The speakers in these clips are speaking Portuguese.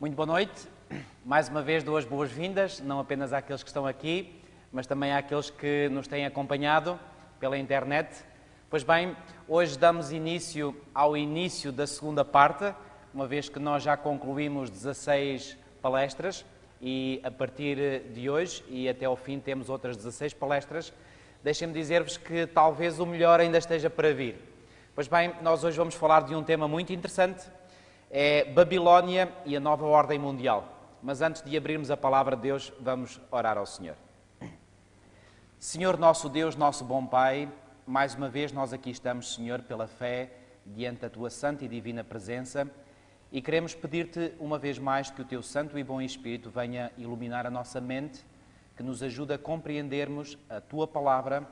Muito boa noite. Mais uma vez dou as boas-vindas, não apenas àqueles que estão aqui, mas também àqueles que nos têm acompanhado pela internet. Pois bem, hoje damos início ao início da segunda parte, uma vez que nós já concluímos 16 palestras e a partir de hoje e até ao fim temos outras 16 palestras. Deixem-me dizer-vos que talvez o melhor ainda esteja para vir. Pois bem, nós hoje vamos falar de um tema muito interessante, é Babilónia e a nova ordem mundial. Mas antes de abrirmos a palavra de Deus, vamos orar ao Senhor. Senhor nosso Deus, nosso bom Pai, mais uma vez nós aqui estamos, Senhor, pela fé, diante da Tua santa e divina presença, e queremos pedir-te uma vez mais que o Teu santo e bom Espírito venha iluminar a nossa mente, que nos ajude a compreendermos a Tua palavra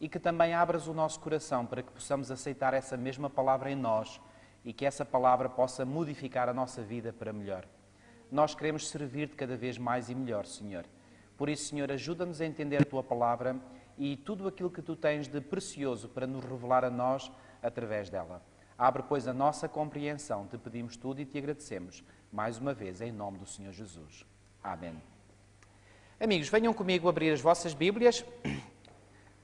e que também abras o nosso coração para que possamos aceitar essa mesma palavra em nós e que essa palavra possa modificar a nossa vida para melhor. Nós queremos servir-te cada vez mais e melhor, Senhor. Por isso, Senhor, ajuda-nos a entender a Tua palavra e tudo aquilo que Tu tens de precioso para nos revelar a nós através dela. Abre, pois, a nossa compreensão. Te pedimos tudo e Te agradecemos, mais uma vez, em nome do Senhor Jesus. Amém. Amigos, venham comigo abrir as vossas Bíblias.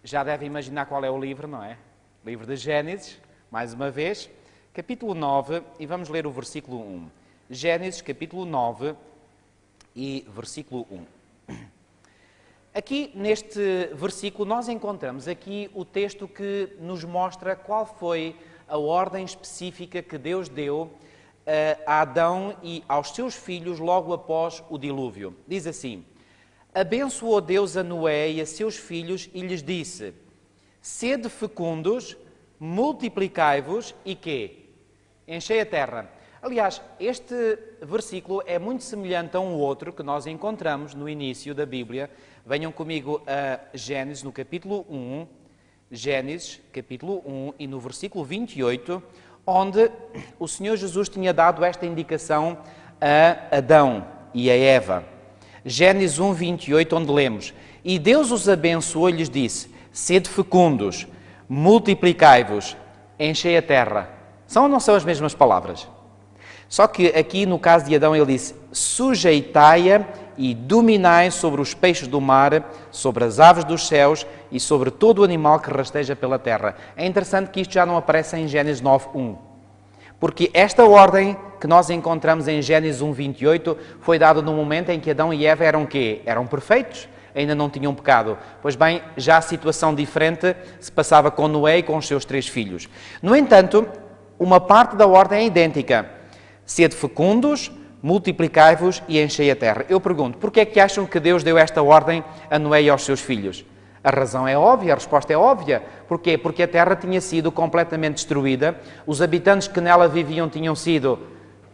Já devem imaginar qual é o livro, não é? Livro de Gênesis, mais uma vez, capítulo 9, e vamos ler o versículo 1. Gênesis, capítulo 9 e versículo 1. Aqui, neste versículo, nós encontramos aqui o texto que nos mostra qual foi a ordem específica que Deus deu a Adão e aos seus filhos logo após o dilúvio. Diz assim: abençoou Deus a Noé e a seus filhos e lhes disse: sede fecundos, multiplicai-vos e quê? Enchei a terra. Aliás, este versículo é muito semelhante a um outro que nós encontramos no início da Bíblia. Venham comigo a Gênesis, no capítulo 1, Gênesis, capítulo 1, e no versículo 28, onde o Senhor Jesus tinha dado esta indicação a Adão e a Eva. Gênesis 1, 28, onde lemos: e Deus os abençoou e lhes disse: sede fecundos, multiplicai-vos, enchei a terra. São ou não são as mesmas palavras? Só que aqui, no caso de Adão, ele disse: sujeitai-a e dominai sobre os peixes do mar, sobre as aves dos céus e sobre todo o animal que rasteja pela terra. É interessante que isto já não aparece em Gênesis 9:1. Porque esta ordem que nós encontramos em Gênesis 1:28 foi dada no momento em que Adão e Eva eram quê? Eram perfeitos, ainda não tinham pecado. Pois bem, já a situação diferente se passava com Noé e com os seus 3 filhos. No entanto, uma parte da ordem é idêntica: sede fecundos, multiplicai-vos e enchei a terra. Eu pergunto, porquê é que acham que Deus deu esta ordem a Noé e aos seus filhos? A razão é óbvia, a resposta é óbvia. Porquê? Porque a terra tinha sido completamente destruída, os habitantes que nela viviam tinham sido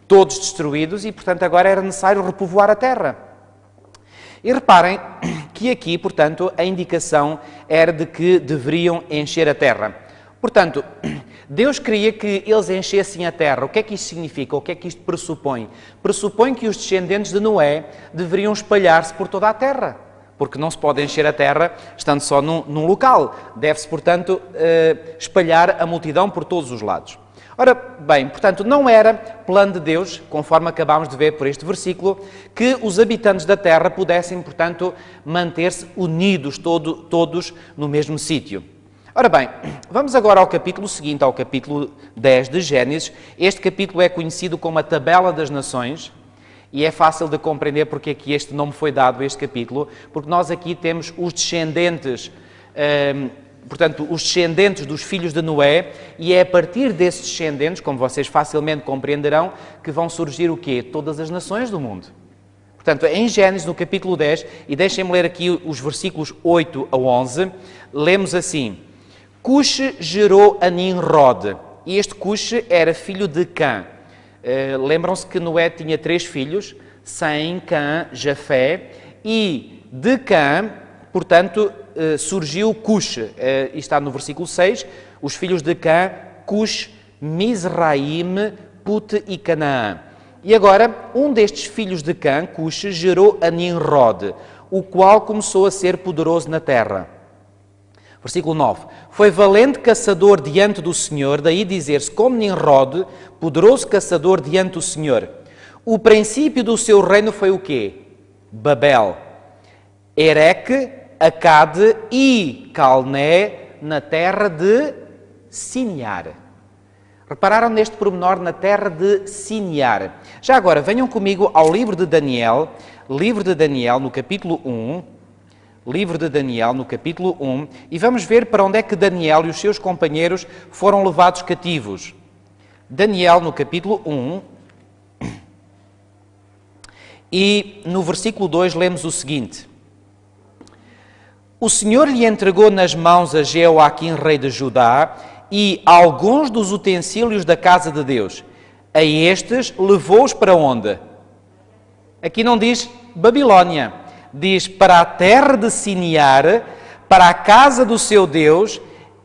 todos destruídos e, portanto, agora era necessário repovoar a terra. E reparem que aqui, portanto, a indicação era de que deveriam encher a terra. Portanto, Deus queria que eles enchessem a terra. O que é que isto significa? O que é que isto pressupõe? Pressupõe que os descendentes de Noé deveriam espalhar-se por toda a terra, porque não se pode encher a terra estando só num local. Deve-se, portanto, espalhar a multidão por todos os lados. Ora bem, portanto, não era plano de Deus, conforme acabámos de ver por este versículo, que os habitantes da terra pudessem, portanto, manter-se unidos todos no mesmo sítio. Ora bem, vamos agora ao capítulo seguinte, ao capítulo 10 de Gênesis. Este capítulo é conhecido como a Tabela das Nações e é fácil de compreender porque é que este nome foi dado a este capítulo, porque nós aqui temos os descendentes, portanto, os descendentes dos filhos de Noé, e é a partir desses descendentes, como vocês facilmente compreenderão, que vão surgir o quê? Todas as nações do mundo. Portanto, em Gênesis, no capítulo 10, e deixem-me ler aqui os versículos 8 a 11, lemos assim: Cuxe gerou a Nimrod, e este Cuxe era filho de Cã. Lembram-se que Noé tinha 3 filhos, Sem, Cã, Jafé, e de Cã, portanto, surgiu Cuxe. E está no versículo 6, os filhos de Cã, Cuxe, Mizraim, Put e Canaã. E agora, um destes filhos de Cã, Cuxe, gerou a Nimrod, o qual começou a ser poderoso na terra. Versículo 9. Foi valente caçador diante do Senhor, daí dizer-se como Nimrod, poderoso caçador diante do Senhor. o princípio do seu reino foi o quê? Babel. Ereque, Acade e Calné, na terra de Siniar. Repararam neste pormenor, na terra de Siniar. Já agora, venham comigo ao livro de Daniel, no capítulo 1, livro de Daniel, no capítulo 1, e vamos ver para onde é que Daniel e os seus companheiros foram levados cativos. Daniel, no capítulo 1, e no versículo 2 lemos o seguinte: O Senhor lhe entregou nas mãos a Jeoaquim, rei de Judá, e alguns dos utensílios da casa de Deus. A estes levou-os para onde? Aqui não diz Babilónia, diz para a terra de Siniar, para a casa do seu Deus,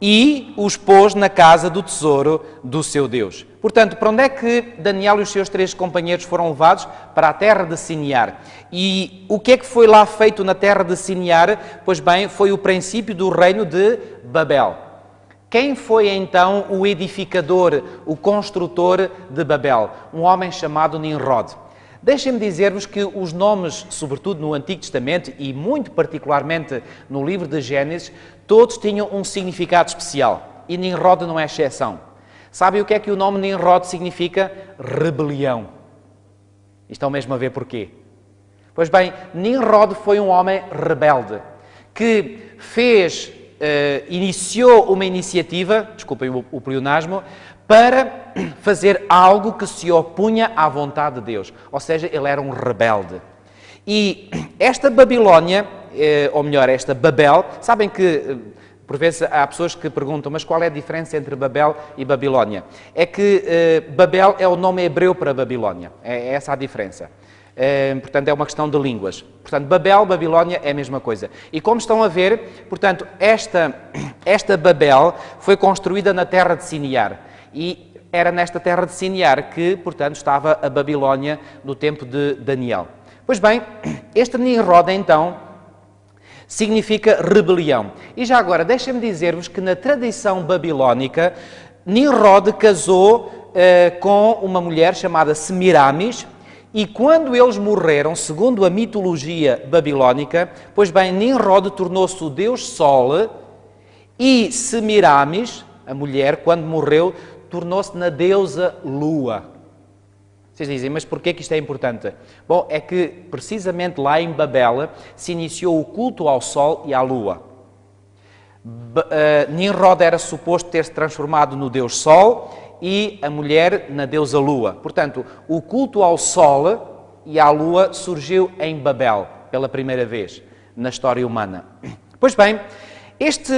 e os pôs na casa do tesouro do seu Deus. Portanto, para onde é que Daniel e os seus 3 companheiros foram levados? Para a terra de Siniar. E o que é que foi lá feito na terra de Siniar? Pois bem, foi o princípio do reino de Babel. Quem foi então o edificador, o construtor de Babel? Um homem chamado Nimrod. Deixem-me dizer-vos que os nomes, sobretudo no Antigo Testamento e muito particularmente no livro de Gênesis, todos tinham um significado especial. E Nimrod não é exceção. Sabem o que é que o nome Nimrod significa? Rebelião. Estão mesmo a ver porquê? Pois bem, Nimrod foi um homem rebelde, que iniciou uma iniciativa, desculpem o pleonasmo, para fazer algo que se opunha à vontade de Deus. Ou seja, ele era um rebelde. E esta Babilónia, ou melhor, esta Babel, sabem que por vezes há pessoas que perguntam, mas qual é a diferença entre Babel e Babilónia? É que Babel é o nome hebreu para Babilónia. É essa a diferença. Portanto, é uma questão de línguas. Portanto, Babel, Babilónia é a mesma coisa. E como estão a ver, portanto, esta Babel foi construída na terra de Siniar. E era nesta terra de Siniar que, portanto, estava a Babilónia no tempo de Daniel. Pois bem, este Nimrod, então, significa rebelião. E já agora, deixem-me dizer-vos que na tradição babilónica, Nimrod casou com uma mulher chamada Semiramis, e quando eles morreram, segundo a mitologia babilónica, pois bem, Nimrod tornou-se o deus Sol, e Semiramis, a mulher, quando morreu, tornou-se na deusa Lua. Vocês dizem, mas porquê que isto é importante? Bom, é que precisamente lá em Babel se iniciou o culto ao Sol e à Lua. Nimrod era suposto ter-se transformado no deus Sol e a mulher na deusa Lua. Portanto, o culto ao Sol e à Lua surgiu em Babel pela primeira vez na história humana. Pois bem, este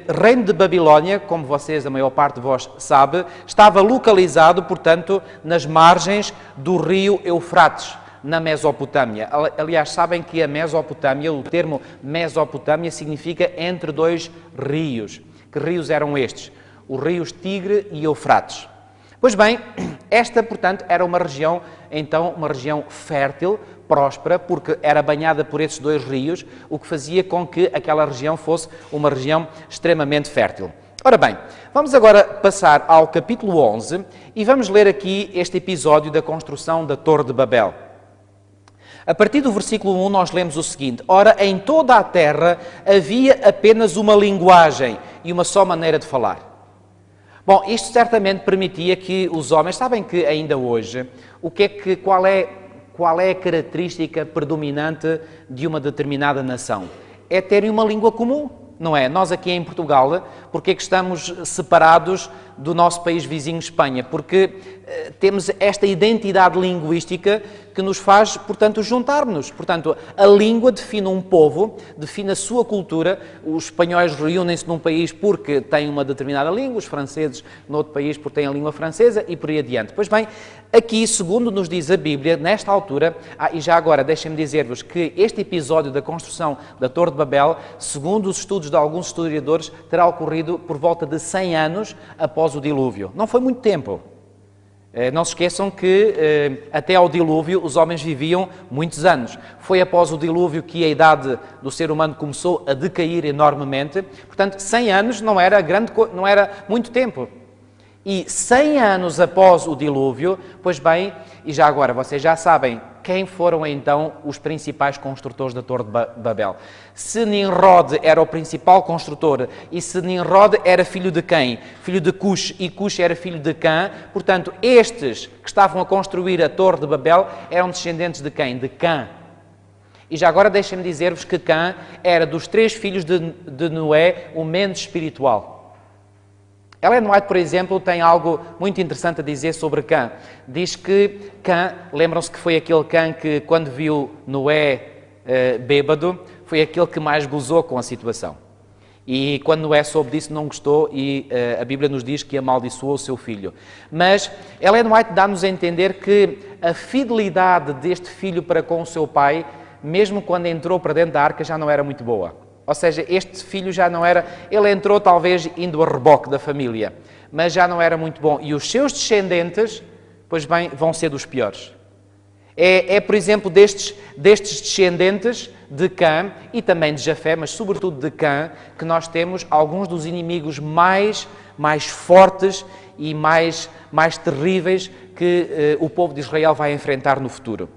reino de Babilónia, como vocês, a maior parte de vós sabe, estava localizado, portanto, nas margens do rio Eufrates, na Mesopotâmia. Aliás, sabem que a Mesopotâmia, o termo Mesopotâmia, significa entre 2 rios. Que rios eram estes? Os rios Tigre e Eufrates. Pois bem, esta, portanto, era uma região, então, uma região fértil, próspera, porque era banhada por esses 2 rios, o que fazia com que aquela região fosse uma região extremamente fértil. Ora bem, vamos agora passar ao capítulo 11 e vamos ler aqui este episódio da construção da Torre de Babel. A partir do versículo 1 nós lemos o seguinte: Ora, em toda a terra havia apenas uma linguagem e uma só maneira de falar. Bom, isto certamente permitia que os homens, sabem que ainda hoje, qual é a característica predominante de uma determinada nação? É terem uma língua comum, não é? Nós aqui em Portugal, porque é que estamos separados do nosso país vizinho Espanha? Porque temos esta identidade linguística que nos faz, portanto, juntar-nos. Portanto, a língua define um povo, define a sua cultura. Os espanhóis reúnem-se num país porque têm uma determinada língua, os franceses noutro país porque têm a língua francesa e por aí adiante. Pois bem, aqui, segundo nos diz a Bíblia, nesta altura, e já agora deixem-me dizer-vos que este episódio da construção da Torre de Babel, segundo os estudos de alguns historiadores, terá ocorrido por volta de 100 anos após o dilúvio. Não foi muito tempo. Não se esqueçam que até ao dilúvio os homens viviam muitos anos. Foi após o dilúvio que a idade do ser humano começou a decair enormemente. Portanto, 100 anos não era muito tempo. E 100 anos após o dilúvio, pois bem, e já agora vocês já sabem quem foram então os principais construtores da Torre de Babel. Se Nimrod era o principal construtor e se Nimrod era filho de quem? Filho de Cush, e Cush era filho de Cã. Portanto, estes que estavam a construir a Torre de Babel eram descendentes de quem? De Cã. E já agora deixem-me dizer-vos que Cã era dos 3 filhos de Noé o menos espiritual. Ellen White, por exemplo, tem algo muito interessante a dizer sobre Cã. Diz que Cã, lembram-se que foi aquele Cã que, quando viu Noé bêbado, foi aquele que mais gozou com a situação. E quando Noé soube disso, não gostou e a Bíblia nos diz que amaldiçoou o seu filho. Mas Ellen White dá-nos a entender que a fidelidade deste filho para com o seu pai, mesmo quando entrou para dentro da arca, já não era muito boa. Ou seja, este filho já não era... Ele entrou talvez indo a reboque da família, mas já não era muito bom. E os seus descendentes, pois bem, vão ser dos piores. Por exemplo, destes descendentes de Cã e também de Jafé, mas sobretudo de Cã, que nós temos alguns dos inimigos mais fortes e mais terríveis que o povo de Israel vai enfrentar no futuro.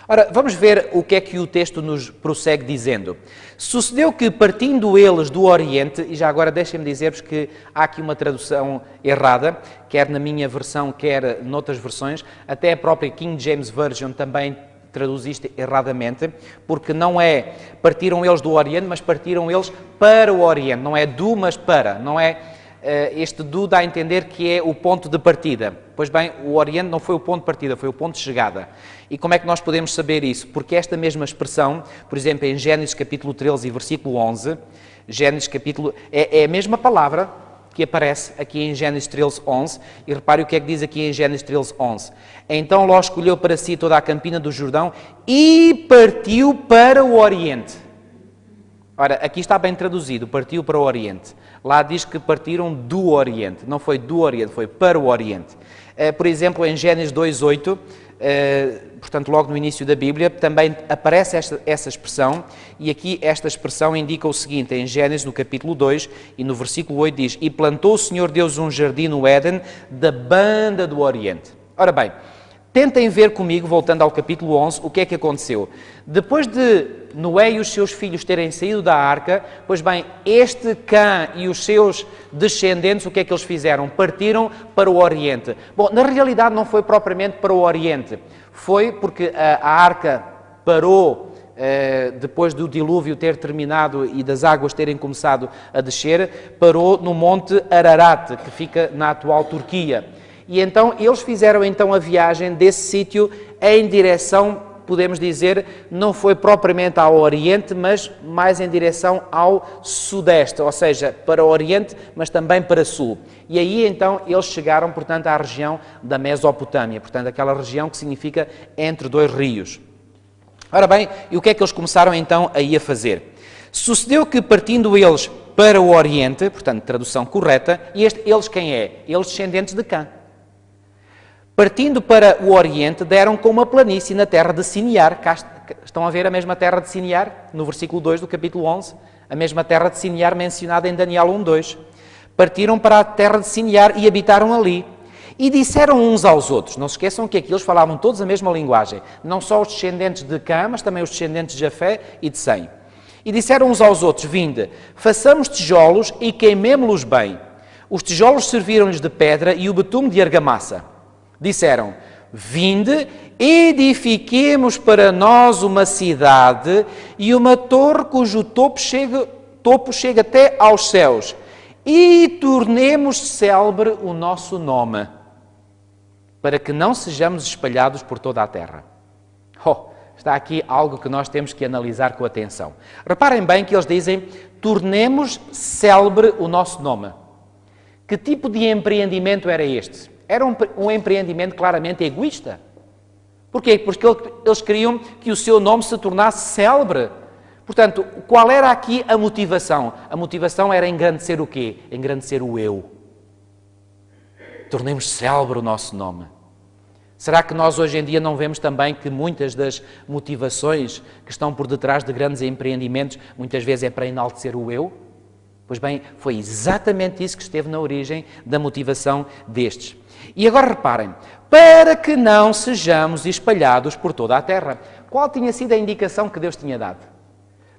Ora, vamos ver o que é que o texto nos prossegue dizendo. Sucedeu que, partindo eles do Oriente, e já agora deixem-me dizer-vos que há aqui uma tradução errada, quer na minha versão, quer noutras versões, até a própria King James Version também traduz isto erradamente, porque não é partiram eles do Oriente, mas partiram eles para o Oriente, não é do, mas para, não é... Este do dá a entender que é o ponto de partida. Pois bem, o Oriente não foi o ponto de partida, foi o ponto de chegada. E como é que nós podemos saber isso? Porque esta mesma expressão, por exemplo, em Gênesis capítulo 13 e versículo 11, Gênesis capítulo... É a mesma palavra que aparece aqui em Gênesis 13, 11, e repare o que é que diz aqui em Gênesis 13, 11. Então Ló escolheu para si toda a campina do Jordão e partiu para o Oriente. Ora, aqui está bem traduzido, partiu para o Oriente. Lá diz que partiram do Oriente, não foi do Oriente, foi para o Oriente. Por exemplo, em Gênesis 2:8, portanto, logo no início da Bíblia, também aparece essa expressão, e aqui esta expressão indica o seguinte, em Gênesis, no capítulo 2, e no versículo 8 diz, e plantou o Senhor Deus um jardim no Éden, da banda do Oriente. Ora bem, tentem ver comigo, voltando ao capítulo 11, o que é que aconteceu. Depois de Noé e os seus filhos terem saído da arca, pois bem, este Cã e os seus descendentes, o que é que eles fizeram? Partiram para o Oriente. Bom, na realidade não foi propriamente para o Oriente. Foi porque a arca parou depois do dilúvio ter terminado e das águas terem começado a descer, parou no Monte Ararat, que fica na atual Turquia. E então eles fizeram então a viagem desse sítio em direção, podemos dizer, não foi propriamente ao Oriente, mas mais em direção ao Sudeste, ou seja, para o Oriente, mas também para o Sul. E aí então eles chegaram, portanto, à região da Mesopotâmia, portanto, aquela região que significa entre dois rios. Ora bem, e o que é que eles começaram então aí a fazer? Sucedeu que partindo eles para o Oriente, portanto, tradução correta, e eles quem é? Eles descendentes de Cã. Partindo para o Oriente, deram com uma planície na terra de Sinear. Estão a ver a mesma terra de Sinear? No versículo 2 do capítulo 11. A mesma terra de Sinear mencionada em Daniel 1:2. Partiram para a terra de Sinear e habitaram ali. E disseram uns aos outros. Não se esqueçam que aqui eles falavam todos a mesma linguagem. Não só os descendentes de Cã, mas também os descendentes de Jafé e de Sem. E disseram uns aos outros, vinde, façamos tijolos e queimemo-los bem. Os tijolos serviram-lhes de pedra e o betume de argamassa. Disseram, vinde, edifiquemos para nós uma cidade e uma torre cujo topo chega até aos céus e tornemos célebre o nosso nome, para que não sejamos espalhados por toda a terra. Está aqui algo que nós temos que analisar com atenção. Reparem bem que eles dizem, tornemos célebre o nosso nome. Que tipo de empreendimento era este? Era um empreendimento claramente egoísta. Porquê? Porque eles queriam que o seu nome se tornasse célebre. Portanto, qual era aqui a motivação? A motivação era engrandecer o quê? Engrandecer o eu. Tornemos célebre o nosso nome. Será que nós hoje em dia não vemos também que muitas das motivações que estão por detrás de grandes empreendimentos, muitas vezes é para enaltecer o eu? Pois bem, foi exatamente isso que esteve na origem da motivação destes. E agora reparem, para que não sejamos espalhados por toda a terra. Qual tinha sido a indicação que Deus tinha dado?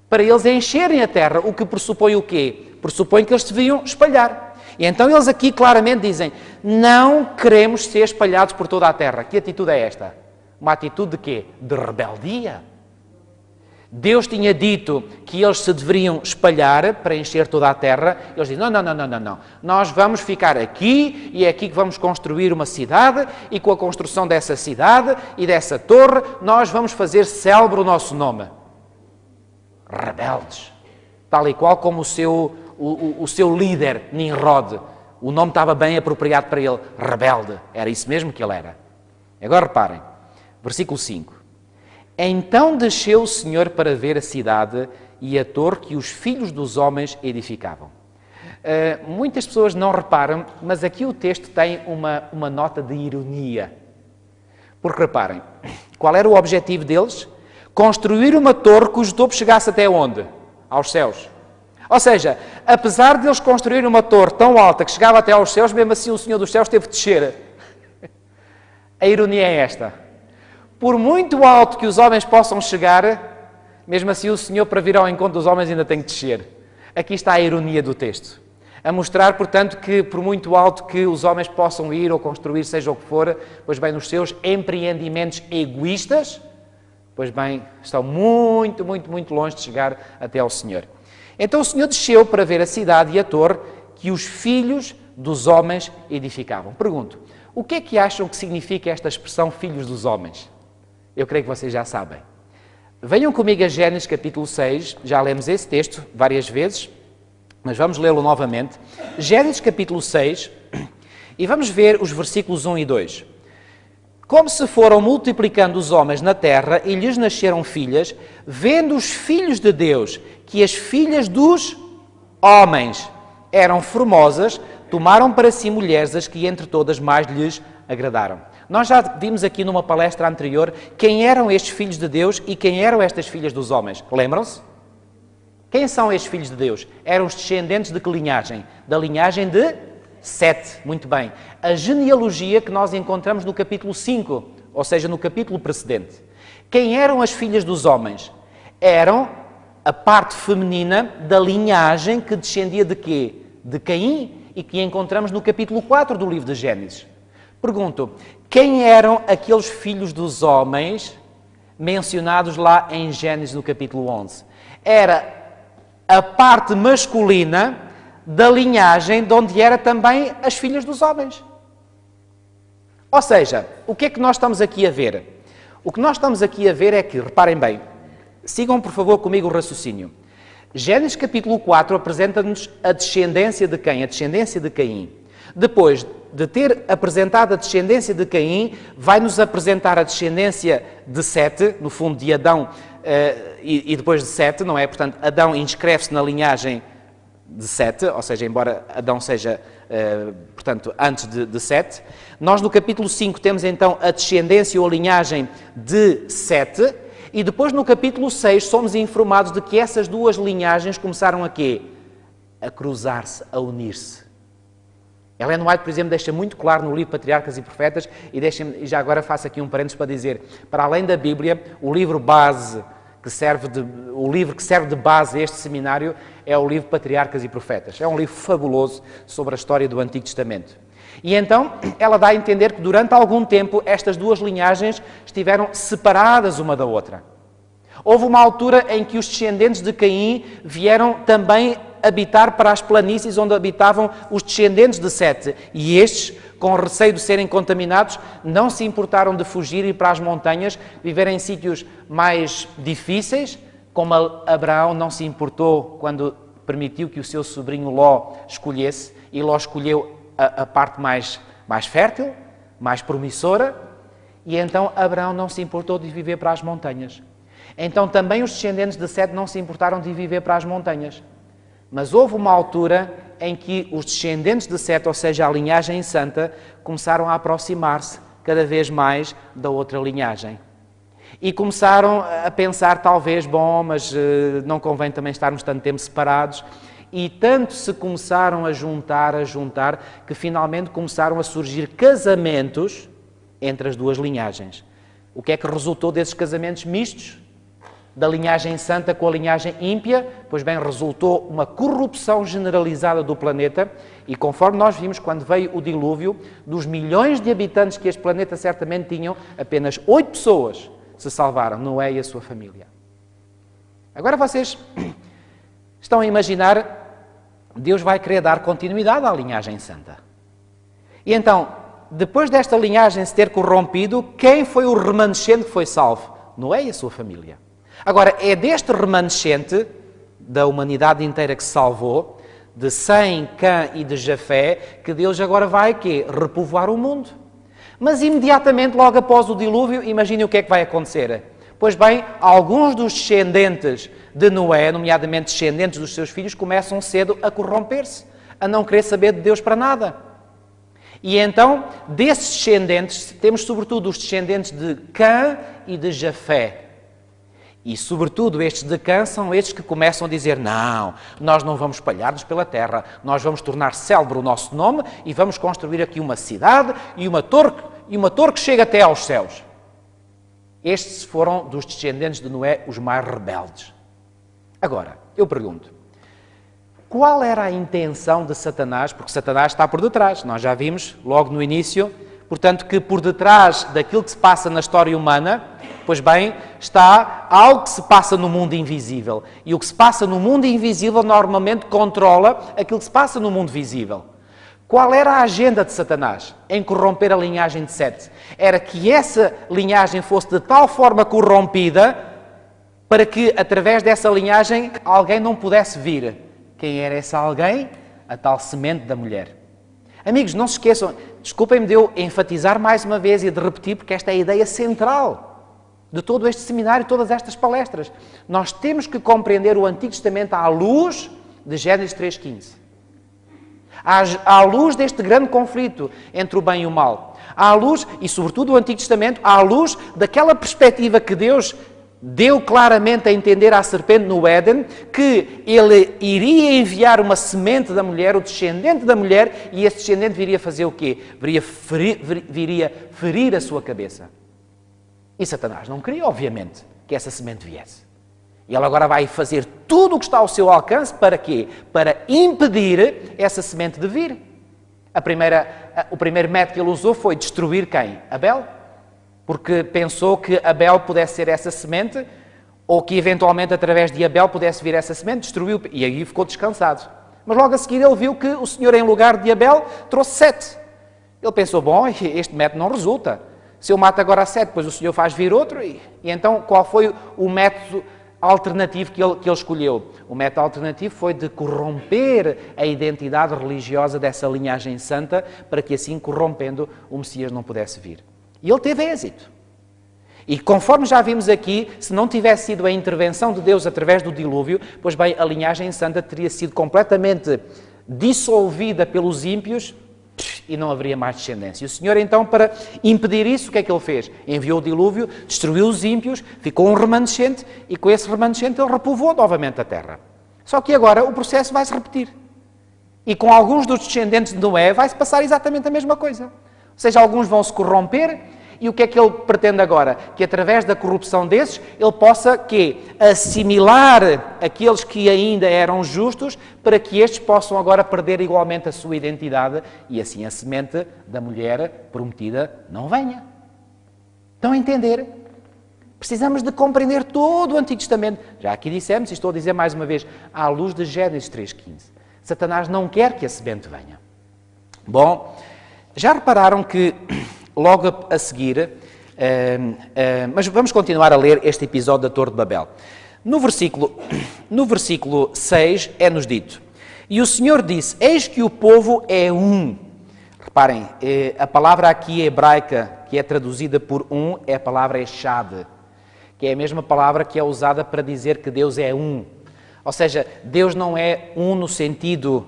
Para eles encherem a terra, o que pressupõe o quê? Pressupõe que eles se deviam espalhar. E então eles aqui claramente dizem, não queremos ser espalhados por toda a terra. Que atitude é esta? Uma atitude de quê? De rebeldia. Deus tinha dito que eles se deveriam espalhar para encher toda a terra. Eles dizem, não. Nós vamos ficar aqui e é aqui que vamos construir uma cidade e com a construção dessa cidade e dessa torre nós vamos fazer célebre o nosso nome. Rebeldes. Tal e qual como o seu líder, Nimrod. O nome estava bem apropriado para ele. Rebelde. Era isso mesmo que ele era. Agora reparem. Versículo 5. Então desceu o Senhor para ver a cidade e a torre que os filhos dos homens edificavam. Muitas pessoas não reparam, mas aqui o texto tem uma nota de ironia. Porque reparem, qual era o objetivo deles? Construir uma torre cujo topo chegasse até onde? Aos céus. Ou seja, apesar de eles construírem uma torre tão alta que chegava até aos céus, mesmo assim o Senhor dos céus teve de descer. A ironia é esta. Por muito alto que os homens possam chegar, mesmo assim o Senhor, para vir ao encontro dos homens, ainda tem que descer. Aqui está a ironia do texto. A mostrar, portanto, que por muito alto que os homens possam ir ou construir, seja o que for, pois bem, nos seus empreendimentos egoístas, pois bem, estão muito longe de chegar até ao Senhor. Então o Senhor desceu para ver a cidade e a torre que os filhos dos homens edificavam. Pergunto, o que é que acham que significa esta expressão filhos dos homens? Eu creio que vocês já sabem. Venham comigo a Gênesis capítulo 6, já lemos esse texto várias vezes, mas vamos lê-lo novamente. Gênesis capítulo 6, e vamos ver os versículos 1 e 2. Como se foram multiplicando os homens na terra e lhes nasceram filhas, vendo os filhos de Deus que as filhas dos homens eram formosas, tomaram para si mulheres as que entre todas mais lhes agradaram. Nós já vimos aqui numa palestra anterior quem eram estes filhos de Deus e quem eram estas filhas dos homens. Lembram-se? Quem são estes filhos de Deus? Eram os descendentes de que linhagem? Da linhagem de Sete. Muito bem. A genealogia que nós encontramos no capítulo 5, ou seja, no capítulo precedente. Quem eram as filhas dos homens? Eram a parte feminina da linhagem que descendia de quê? De Caim e que encontramos no capítulo 4 do livro de Gênesis. Pergunto, quem eram aqueles filhos dos homens mencionados lá em Gênesis no capítulo 11? Era a parte masculina da linhagem de onde eram também as filhas dos homens. Ou seja, o que é que nós estamos aqui a ver? O que nós estamos aqui a ver é que, reparem bem, sigam por favor comigo o raciocínio. Gênesis capítulo 4 apresenta-nos a descendência de quem? A descendência de Caim. Depois de ter apresentado a descendência de Caim, vai-nos apresentar a descendência de Sete, no fundo de Adão, e depois de Sete, não é? Portanto, Adão inscreve-se na linhagem de Sete, ou seja, embora Adão seja, portanto, antes de Sete. Nós no capítulo 5 temos então a descendência ou a linhagem de Sete, e depois no capítulo 6 somos informados de que essas duas linhagens começaram a quê? A cruzar-se, a unir-se. Ellen White, por exemplo, deixa muito claro no livro Patriarcas e Profetas, e já agora faço aqui um parênteses para dizer, para além da Bíblia, o livro que serve de base a este seminário é o livro Patriarcas e Profetas. É um livro fabuloso sobre a história do Antigo Testamento. E então, ela dá a entender que durante algum tempo estas duas linhagens estiveram separadas uma da outra. Houve uma altura em que os descendentes de Caim vieram também habitar para as planícies onde habitavam os descendentes de Sete. E estes, com receio de serem contaminados, não se importaram de fugir e ir para as montanhas, viver em sítios mais difíceis, como Abraão não se importou quando permitiu que o seu sobrinho Ló escolhesse, e Ló escolheu a parte mais fértil, mais promissora, e então Abraão não se importou de viver para as montanhas. Então também os descendentes de Sete não se importaram de viver para as montanhas. Mas houve uma altura em que os descendentes de Sete, ou seja, a linhagem santa, começaram a aproximar-se cada vez mais da outra linhagem. E começaram a pensar, talvez, bom, mas não convém também estarmos tanto tempo separados. E tanto se começaram a juntar, que finalmente começaram a surgir casamentos entre as duas linhagens. O que é que resultou desses casamentos mistos? Da linhagem santa com a linhagem ímpia? Pois bem, resultou uma corrupção generalizada do planeta e conforme nós vimos quando veio o dilúvio, dos milhões de habitantes que este planeta certamente tinham, apenas 8 pessoas se salvaram, Noé e a sua família. Agora vocês estão a imaginar, Deus vai querer dar continuidade à linhagem santa. E então, depois desta linhagem se ter corrompido, quem foi o remanescente que foi salvo? Noé e a sua família. Agora, é deste remanescente da humanidade inteira que se salvou, de Sem, Cã e de Jafé, que Deus agora vai quê? Repovoar o mundo. Mas imediatamente, logo após o dilúvio, imagine o que é que vai acontecer. Pois bem, alguns dos descendentes de Noé, nomeadamente descendentes dos seus filhos, começam cedo a corromper-se, a não querer saber de Deus para nada. E então, desses descendentes, temos sobretudo os descendentes de Cã e de Jafé. E, sobretudo, estes de Cã são estes que começam a dizer: não, nós não vamos espalhar-nos pela terra, nós vamos tornar célebre o nosso nome e vamos construir aqui uma cidade e uma torre que chega até aos céus. Estes foram dos descendentes de Noé os mais rebeldes. Agora, eu pergunto, qual era a intenção de Satanás? Porque Satanás está por detrás, nós já vimos logo no início, portanto que por detrás daquilo que se passa na história humana, pois bem, está algo que se passa no mundo invisível. E o que se passa no mundo invisível normalmente controla aquilo que se passa no mundo visível. Qual era a agenda de Satanás em corromper a linhagem de Sete? Era que essa linhagem fosse de tal forma corrompida para que, através dessa linhagem, alguém não pudesse vir. Quem era esse alguém? A tal semente da mulher. Amigos, não se esqueçam, desculpem-me de eu enfatizar mais uma vez e de repetir, porque esta é a ideia central de todo este seminário, todas estas palestras. Nós temos que compreender o Antigo Testamento à luz de Gênesis 3:15. À luz deste grande conflito entre o bem e o mal. À luz, e sobretudo o Antigo Testamento, à luz daquela perspectiva que Deus deu claramente a entender à serpente no Éden, que ele iria enviar uma semente da mulher, o descendente da mulher, e esse descendente viria fazer o quê? Viria ferir a sua cabeça. E Satanás não queria, obviamente, que essa semente viesse. E ele agora vai fazer tudo o que está ao seu alcance para quê? Para impedir essa semente de vir. O primeiro método que ele usou foi destruir quem? Abel. Porque pensou que Abel pudesse ser essa semente, ou que eventualmente através de Abel pudesse vir essa semente, destruiu, e aí ficou descansado. Mas logo a seguir ele viu que o Senhor, em lugar de Abel, trouxe Sete. Ele pensou: bom, este método não resulta. Se eu mato agora a Sete, depois o Senhor faz vir outro. E então qual foi o método alternativo que ele escolheu? O método alternativo foi de corromper a identidade religiosa dessa linhagem santa, para que assim, corrompendo, o Messias não pudesse vir. E ele teve êxito. E conforme já vimos aqui, se não tivesse sido a intervenção de Deus através do dilúvio, pois bem, a linhagem santa teria sido completamente dissolvida pelos ímpios e não haveria mais descendência. E o Senhor, então, para impedir isso, o que é que ele fez? Enviou o dilúvio, destruiu os ímpios, ficou um remanescente, e com esse remanescente ele repovoou novamente a terra. Só que agora o processo vai se repetir. E com alguns dos descendentes de Noé vai-se passar exatamente a mesma coisa. Ou seja, alguns vão se corromper, e o que é que ele pretende agora? Que através da corrupção desses, ele possa assimilar aqueles que ainda eram justos, para que estes possam agora perder igualmente a sua identidade, e assim a semente da mulher prometida não venha. Estão a entender? Precisamos de compreender todo o Antigo Testamento. Já aqui dissemos, e estou a dizer mais uma vez, à luz de Gênesis 3:15. Satanás não quer que a semente venha. Bom, já repararam que logo a seguir, mas vamos continuar a ler este episódio da Torre de Babel. No versículo 6 é-nos dito: e o Senhor disse: eis que o povo é um. Reparem, a palavra aqui hebraica que é traduzida por um é a palavra echad, que é a mesma palavra que é usada para dizer que Deus é um. Ou seja, Deus não é um no sentido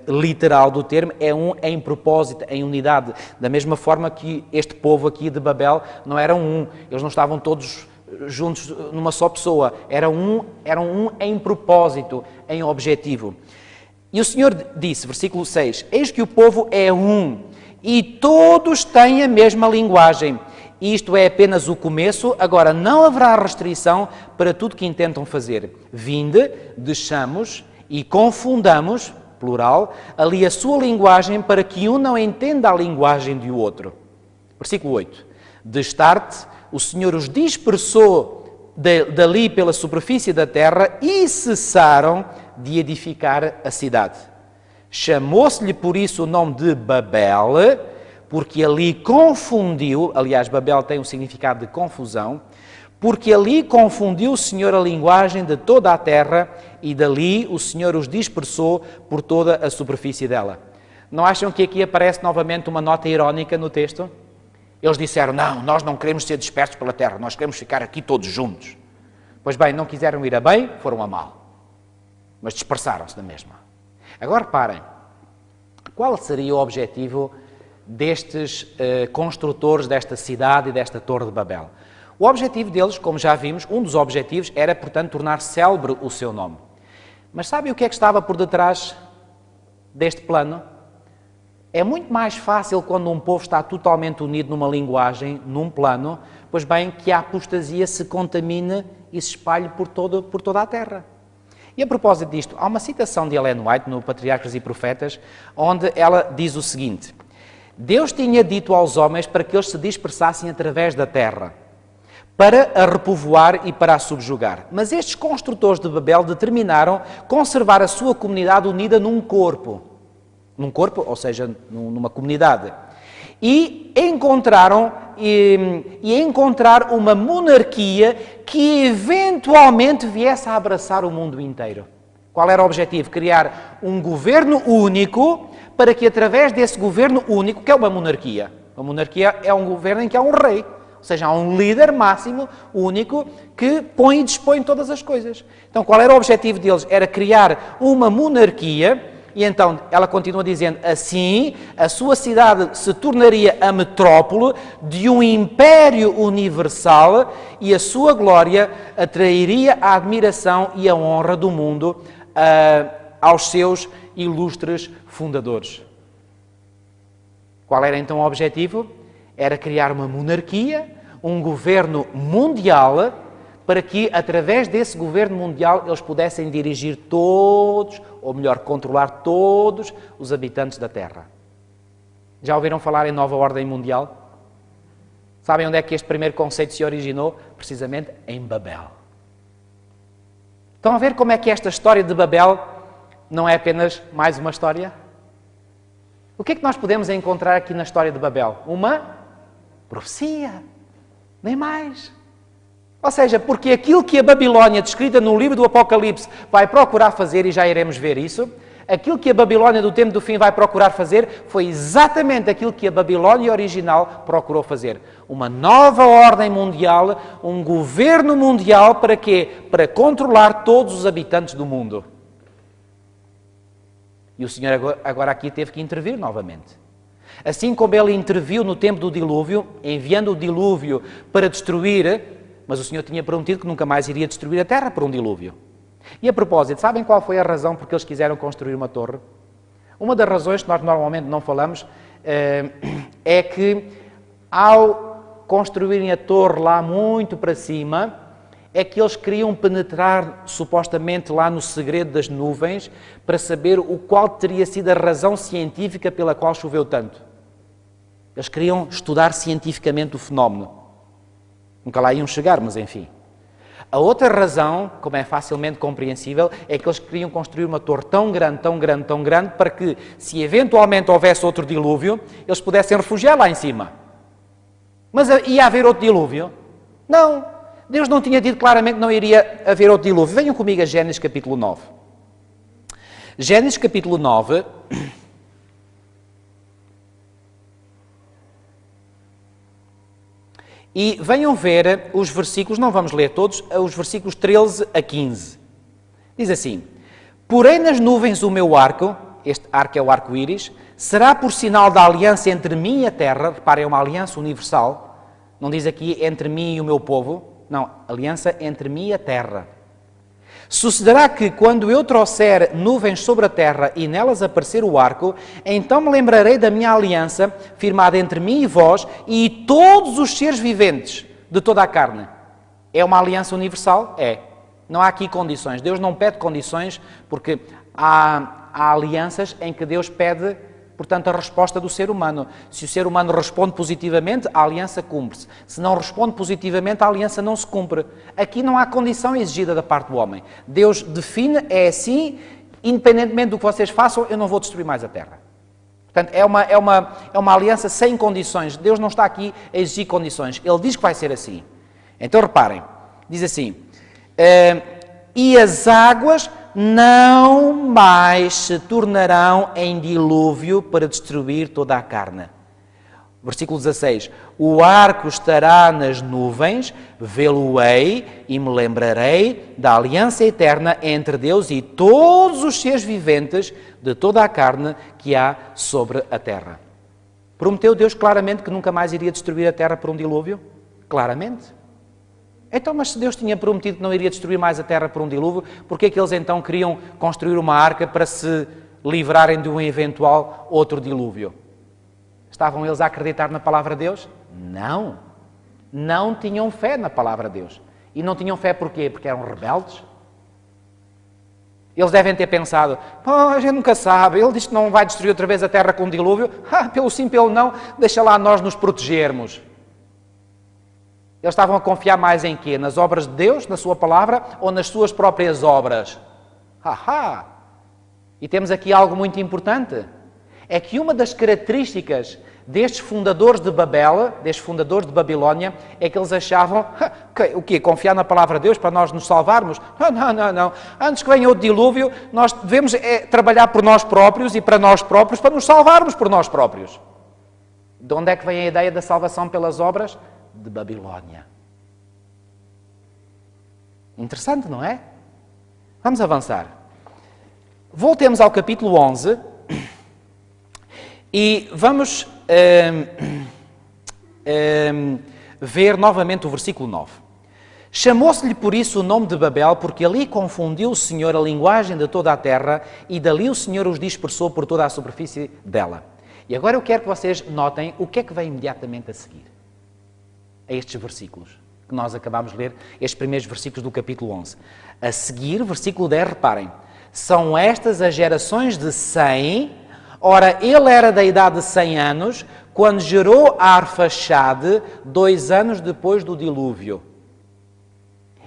literal do termo, é um em propósito, em unidade. Da mesma forma que este povo aqui de Babel não eram um, eles não estavam todos juntos numa só pessoa, eram um em propósito, em objetivo. E o Senhor disse, versículo 6, eis que o povo é um, e todos têm a mesma linguagem. Isto é apenas o começo, agora não haverá restrição para tudo que intentam fazer. Vinde, deixamos e confundamos, plural, ali a sua linguagem para que um não entenda a linguagem do outro. Versículo 8. De start, o Senhor os dispersou dali pela superfície da terra e cessaram de edificar a cidade. Chamou-se-lhe por isso o nome de Babel, porque ali confundiu, aliás, Babel tem o significado de confusão, porque ali confundiu o Senhor a linguagem de toda a terra e dali o Senhor os dispersou por toda a superfície dela. Não acham que aqui aparece novamente uma nota irónica no texto? Eles disseram, não, nós não queremos ser dispersos pela terra, nós queremos ficar aqui todos juntos. Pois bem, não quiseram ir a bem, foram a mal. Mas dispersaram-se da mesma. Agora reparem, qual seria o objetivo destes construtores desta cidade e desta Torre de Babel? O objetivo deles, como já vimos, um dos objetivos era, portanto, tornar célebre o seu nome. Mas sabem o que é que estava por detrás deste plano? É muito mais fácil quando um povo está totalmente unido numa linguagem, num plano, pois bem, que a apostasia se contamine e se espalhe por toda a terra. E a propósito disto, há uma citação de Ellen White no Patriarcas e Profetas, onde ela diz o seguinte: Deus tinha dito aos homens para que eles se dispersassem através da terra, para a repovoar e para a subjugar. Mas estes construtores de Babel determinaram conservar a sua comunidade unida num corpo, ou seja, numa comunidade. E encontrar uma monarquia que eventualmente viesse a abraçar o mundo inteiro. Qual era o objetivo? Criar um governo único para que através desse governo único, que é uma monarquia é um governo em que há um rei, ou seja, há um líder máximo, único, que põe e dispõe todas as coisas. Então, qual era o objetivo deles? Era criar uma monarquia. E então, ela continua dizendo, assim, a sua cidade se tornaria a metrópole de um império universal e a sua glória atrairia a admiração e a honra do mundo aos seus ilustres fundadores. Qual era então o objetivo? Era criar uma monarquia, um governo mundial, para que, através desse governo mundial, eles pudessem dirigir todos, ou melhor, controlar todos os habitantes da Terra. Já ouviram falar em nova ordem mundial? Sabem onde é que este primeiro conceito se originou? Precisamente em Babel. Estão a ver como é que esta história de Babel não é apenas mais uma história? O que é que nós podemos encontrar aqui na história de Babel? Uma profecia, nem mais. Ou seja, porque aquilo que a Babilónia, descrita no livro do Apocalipse, vai procurar fazer, e já iremos ver isso, aquilo que a Babilónia do tempo do fim vai procurar fazer, foi exatamente aquilo que a Babilónia original procurou fazer. Uma nova ordem mundial, um governo mundial, para quê? Para controlar todos os habitantes do mundo. E o Senhor agora aqui teve que intervir novamente. Assim como Ele interviu no tempo do dilúvio, enviando o dilúvio para destruir. Mas o Senhor tinha prometido que nunca mais iria destruir a terra por um dilúvio. E a propósito, sabem qual foi a razão por que eles quiseram construir uma torre? Uma das razões que nós normalmente não falamos é que ao construírem a torre lá muito para cima, é que eles queriam penetrar supostamente lá no segredo das nuvens para saber qual teria sido a razão científica pela qual choveu tanto. Eles queriam estudar cientificamente o fenómeno. Nunca lá iam chegar, mas enfim. A outra razão, como é facilmente compreensível, é que eles queriam construir uma torre tão grande, tão grande, tão grande, para que, se eventualmente houvesse outro dilúvio, eles pudessem refugiar lá em cima. Mas ia haver outro dilúvio? Não. Deus não tinha dito claramente que não iria haver outro dilúvio. Venham comigo a Gênesis capítulo 9. Gênesis capítulo 9... E venham ver os versículos, não vamos ler todos, os versículos 13 a 15. Diz assim: Porém nas nuvens o meu arco, este arco é o arco-íris, será por sinal da aliança entre mim e a terra. Reparem, é uma aliança universal. Não diz aqui entre mim e o meu povo. Não, aliança entre mim e a terra. Sucederá que, quando eu trouxer nuvens sobre a terra e nelas aparecer o arco, então me lembrarei da minha aliança, firmada entre mim e vós e todos os seres viventes de toda a carne. É uma aliança universal? É. Não há aqui condições. Deus não pede condições, porque há alianças em que Deus pede, portanto, a resposta do ser humano. Se o ser humano responde positivamente, a aliança cumpre-se. Se não responde positivamente, a aliança não se cumpre. Aqui não há condição exigida da parte do homem. Deus define, é assim, independentemente do que vocês façam, eu não vou destruir mais a terra. Portanto, é uma aliança sem condições. Deus não está aqui a exigir condições. Ele diz que vai ser assim. Então, reparem, diz assim, e as águas não mais se tornarão em dilúvio para destruir toda a carne. Versículo 16. O arco estará nas nuvens, vê-lo-ei e me lembrarei da aliança eterna entre Deus e todos os seres viventes de toda a carne que há sobre a terra. Prometeu Deus claramente que nunca mais iria destruir a terra por um dilúvio? Claramente. Então, mas se Deus tinha prometido que não iria destruir mais a terra por um dilúvio, porquê é que eles então queriam construir uma arca para se livrarem de um eventual outro dilúvio? Estavam eles a acreditar na palavra de Deus? Não. Não tinham fé na palavra de Deus. E não tinham fé porquê? Porque eram rebeldes? Eles devem ter pensado, a gente nunca sabe, ele diz que não vai destruir outra vez a terra com um dilúvio, pelo sim, pelo não, deixa lá nós nos protegermos. Eles estavam a confiar mais em quê? Nas obras de Deus, na sua palavra, ou nas suas próprias obras? E temos aqui algo muito importante. É que uma das características destes fundadores de Babel, destes fundadores de Babilónia, é que eles achavam, o quê? Confiar na palavra de Deus para nós nos salvarmos? Não. Antes que venha o dilúvio, nós devemos trabalhar por nós próprios e para nós próprios, para nos salvarmos por nós próprios. De onde é que vem a ideia da salvação pelas obras? De Babilónia. Interessante, não é? Vamos avançar. Voltemos ao capítulo 11 e vamos ver novamente o versículo 9. Chamou-se-lhe por isso o nome de Babel, porque ali confundiu o Senhor a linguagem de toda a terra e dali o Senhor os dispersou por toda a superfície dela. E agora eu quero que vocês notem o que é que vem imediatamente a seguir a estes versículos que nós acabamos de ler, estes primeiros versículos do capítulo 11. A seguir, versículo 10, reparem, são estas as gerações de Sem. Ora, ele era da idade de 100 anos, quando gerou Arfaxade, 2 anos depois do dilúvio.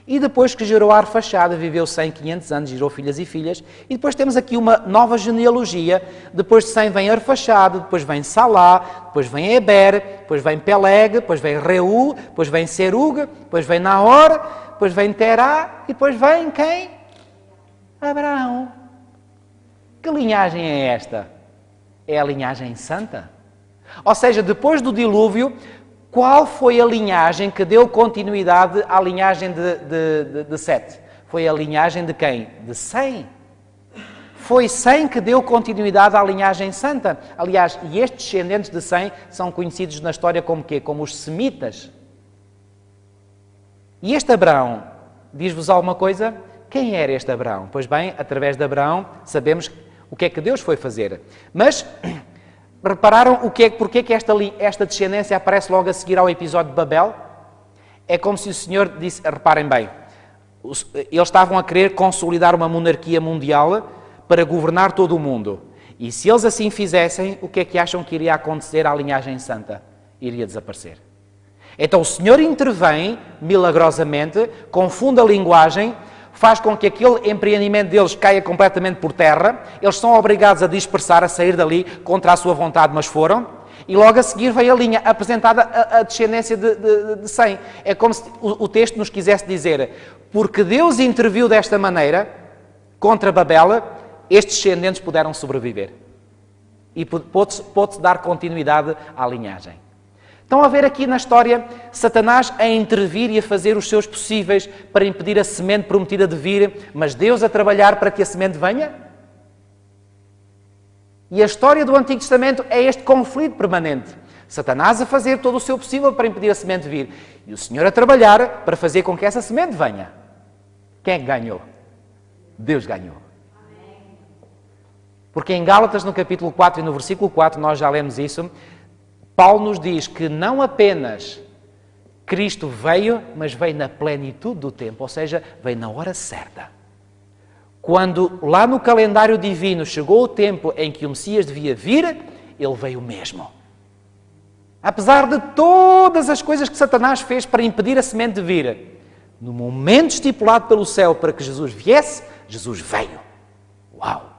E depois que gerou Arfaxade, viveu 100, 500 anos, gerou filhas e filhas. E depois temos aqui uma nova genealogia. Depois de 100 vem Arfaxade, depois vem Salá, depois vem Eber, depois vem Peleg, depois vem Reu, depois vem Serug, depois vem Naor, depois vem Terá, e depois vem quem? Abraão. Que linhagem é esta? É a linhagem santa? Ou seja, depois do dilúvio, qual foi a linhagem que deu continuidade à linhagem de Sete? Foi a linhagem de quem? De Sem. Foi Sem que deu continuidade à linhagem santa. Aliás, e estes descendentes de Sem são conhecidos na história como quê? Como os semitas. E este Abraão, diz-vos alguma coisa? Quem era este Abraão? Pois bem, através de Abraão sabemos o que é que Deus foi fazer. Mas repararam porque é que esta descendência aparece logo a seguir ao episódio de Babel? É como se o Senhor disse, reparem bem, eles estavam a querer consolidar uma monarquia mundial para governar todo o mundo. E se eles assim fizessem, o que é que acham que iria acontecer à linhagem santa? Iria desaparecer. Então o Senhor intervém, milagrosamente, confunde a linguagem, faz com que aquele empreendimento deles caia completamente por terra, eles são obrigados a dispersar, a sair dali contra a sua vontade, mas foram, e logo a seguir vem a linha apresentada a descendência de Sem. É como se o texto nos quisesse dizer, porque Deus interviu desta maneira contra Babel, estes descendentes puderam sobreviver. E pôde-se dar continuidade à linhagem. Estão a ver aqui na história Satanás a intervir e a fazer os seus possíveis para impedir a semente prometida de vir, mas Deus a trabalhar para que a semente venha? E a história do Antigo Testamento é este conflito permanente. Satanás a fazer todo o seu possível para impedir a semente de vir. E o Senhor a trabalhar para fazer com que essa semente venha. Quem é que ganhou? Deus ganhou. Porque em Gálatas, no capítulo 4 e no versículo 4, nós já lemos isso, Paulo nos diz que não apenas Cristo veio, mas veio na plenitude do tempo, ou seja, veio na hora certa. Quando lá no calendário divino chegou o tempo em que o Messias devia vir, ele veio mesmo. Apesar de todas as coisas que Satanás fez para impedir a semente de vir, no momento estipulado pelo céu para que Jesus viesse, Jesus veio. Uau!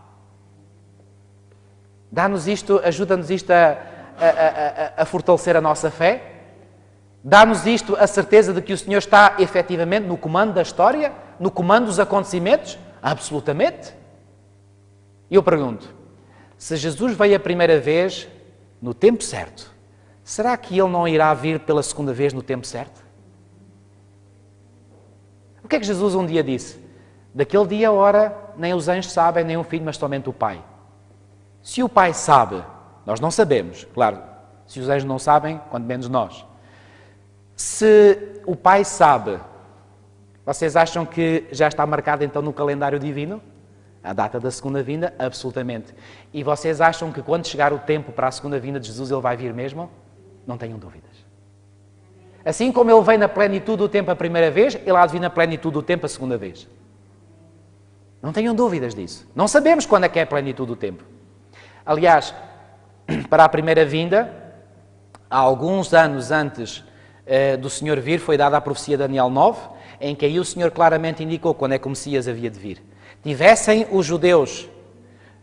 Dá-nos isto, ajuda-nos isto a fortalecer a nossa fé? Dá-nos isto a certeza de que o Senhor está efetivamente no comando da história? No comando dos acontecimentos? Absolutamente. E eu pergunto, se Jesus veio a primeira vez no tempo certo, será que Ele não irá vir pela segunda vez no tempo certo? O que é que Jesus um dia disse? Daquele dia, ora, nem os anjos sabem, nem o Filho, mas somente o Pai. Se o Pai sabe, nós não sabemos, claro, se os anjos não sabem, quanto menos nós. Se o Pai sabe, vocês acham que já está marcado então no calendário divino? A data da segunda vinda? Absolutamente. E vocês acham que quando chegar o tempo para a segunda vinda de Jesus, Ele vai vir mesmo? Não tenham dúvidas. Assim como Ele veio na plenitude do tempo a primeira vez, Ele há de vir na plenitude do tempo a segunda vez. Não tenham dúvidas disso. Não sabemos quando é que é a plenitude do tempo. Aliás, para a primeira vinda, há alguns anos antes do Senhor vir, foi dada a profecia de Daniel 9, em que aí o Senhor claramente indicou quando é que o Messias havia de vir. Tivessem os judeus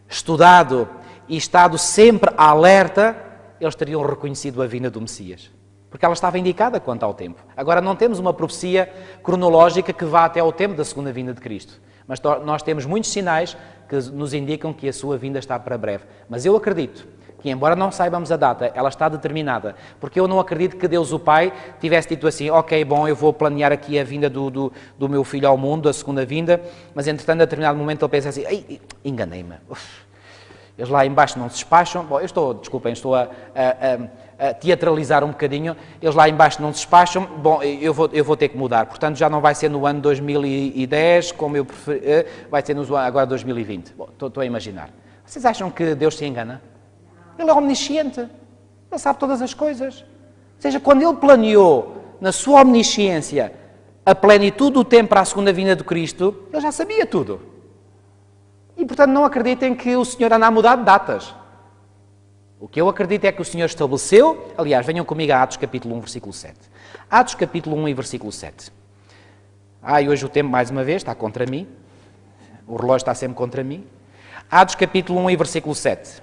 estudado e estado sempre alerta, eles teriam reconhecido a vinda do Messias. Porque ela estava indicada quanto ao tempo. Agora não temos uma profecia cronológica que vá até ao tempo da segunda vinda de Cristo. Mas nós temos muitos sinais que nos indicam que a sua vinda está para breve. Mas eu acredito que, embora não saibamos a data, ela está determinada. Porque eu não acredito que Deus o Pai tivesse dito assim, ok, bom, eu vou planear aqui a vinda do meu filho ao mundo, a segunda vinda, mas entretanto, a determinado momento, ele pensa assim, ei, enganei-me. Eles lá embaixo não se despacham. Bom, estou a teatralizar um bocadinho. Eles lá embaixo não se despacham. Bom, eu vou ter que mudar. Portanto, já não vai ser no ano 2010, como eu preferi, vai ser agora 2020. Bom, estou a imaginar. Vocês acham que Deus se engana? Ele é omnisciente. Ele sabe todas as coisas. Ou seja, quando Ele planeou, na sua omnisciência, a plenitude do tempo para a segunda vinda de Cristo, Ele já sabia tudo. E, portanto, não acreditem que o Senhor anda a mudar de datas. O que eu acredito é que o Senhor estabeleceu... Aliás, venham comigo a Atos capítulo 1, versículo 7. Atos capítulo 1 e versículo 7. E hoje o tempo, mais uma vez, está contra mim. O relógio está sempre contra mim. Atos capítulo 1 e versículo 7.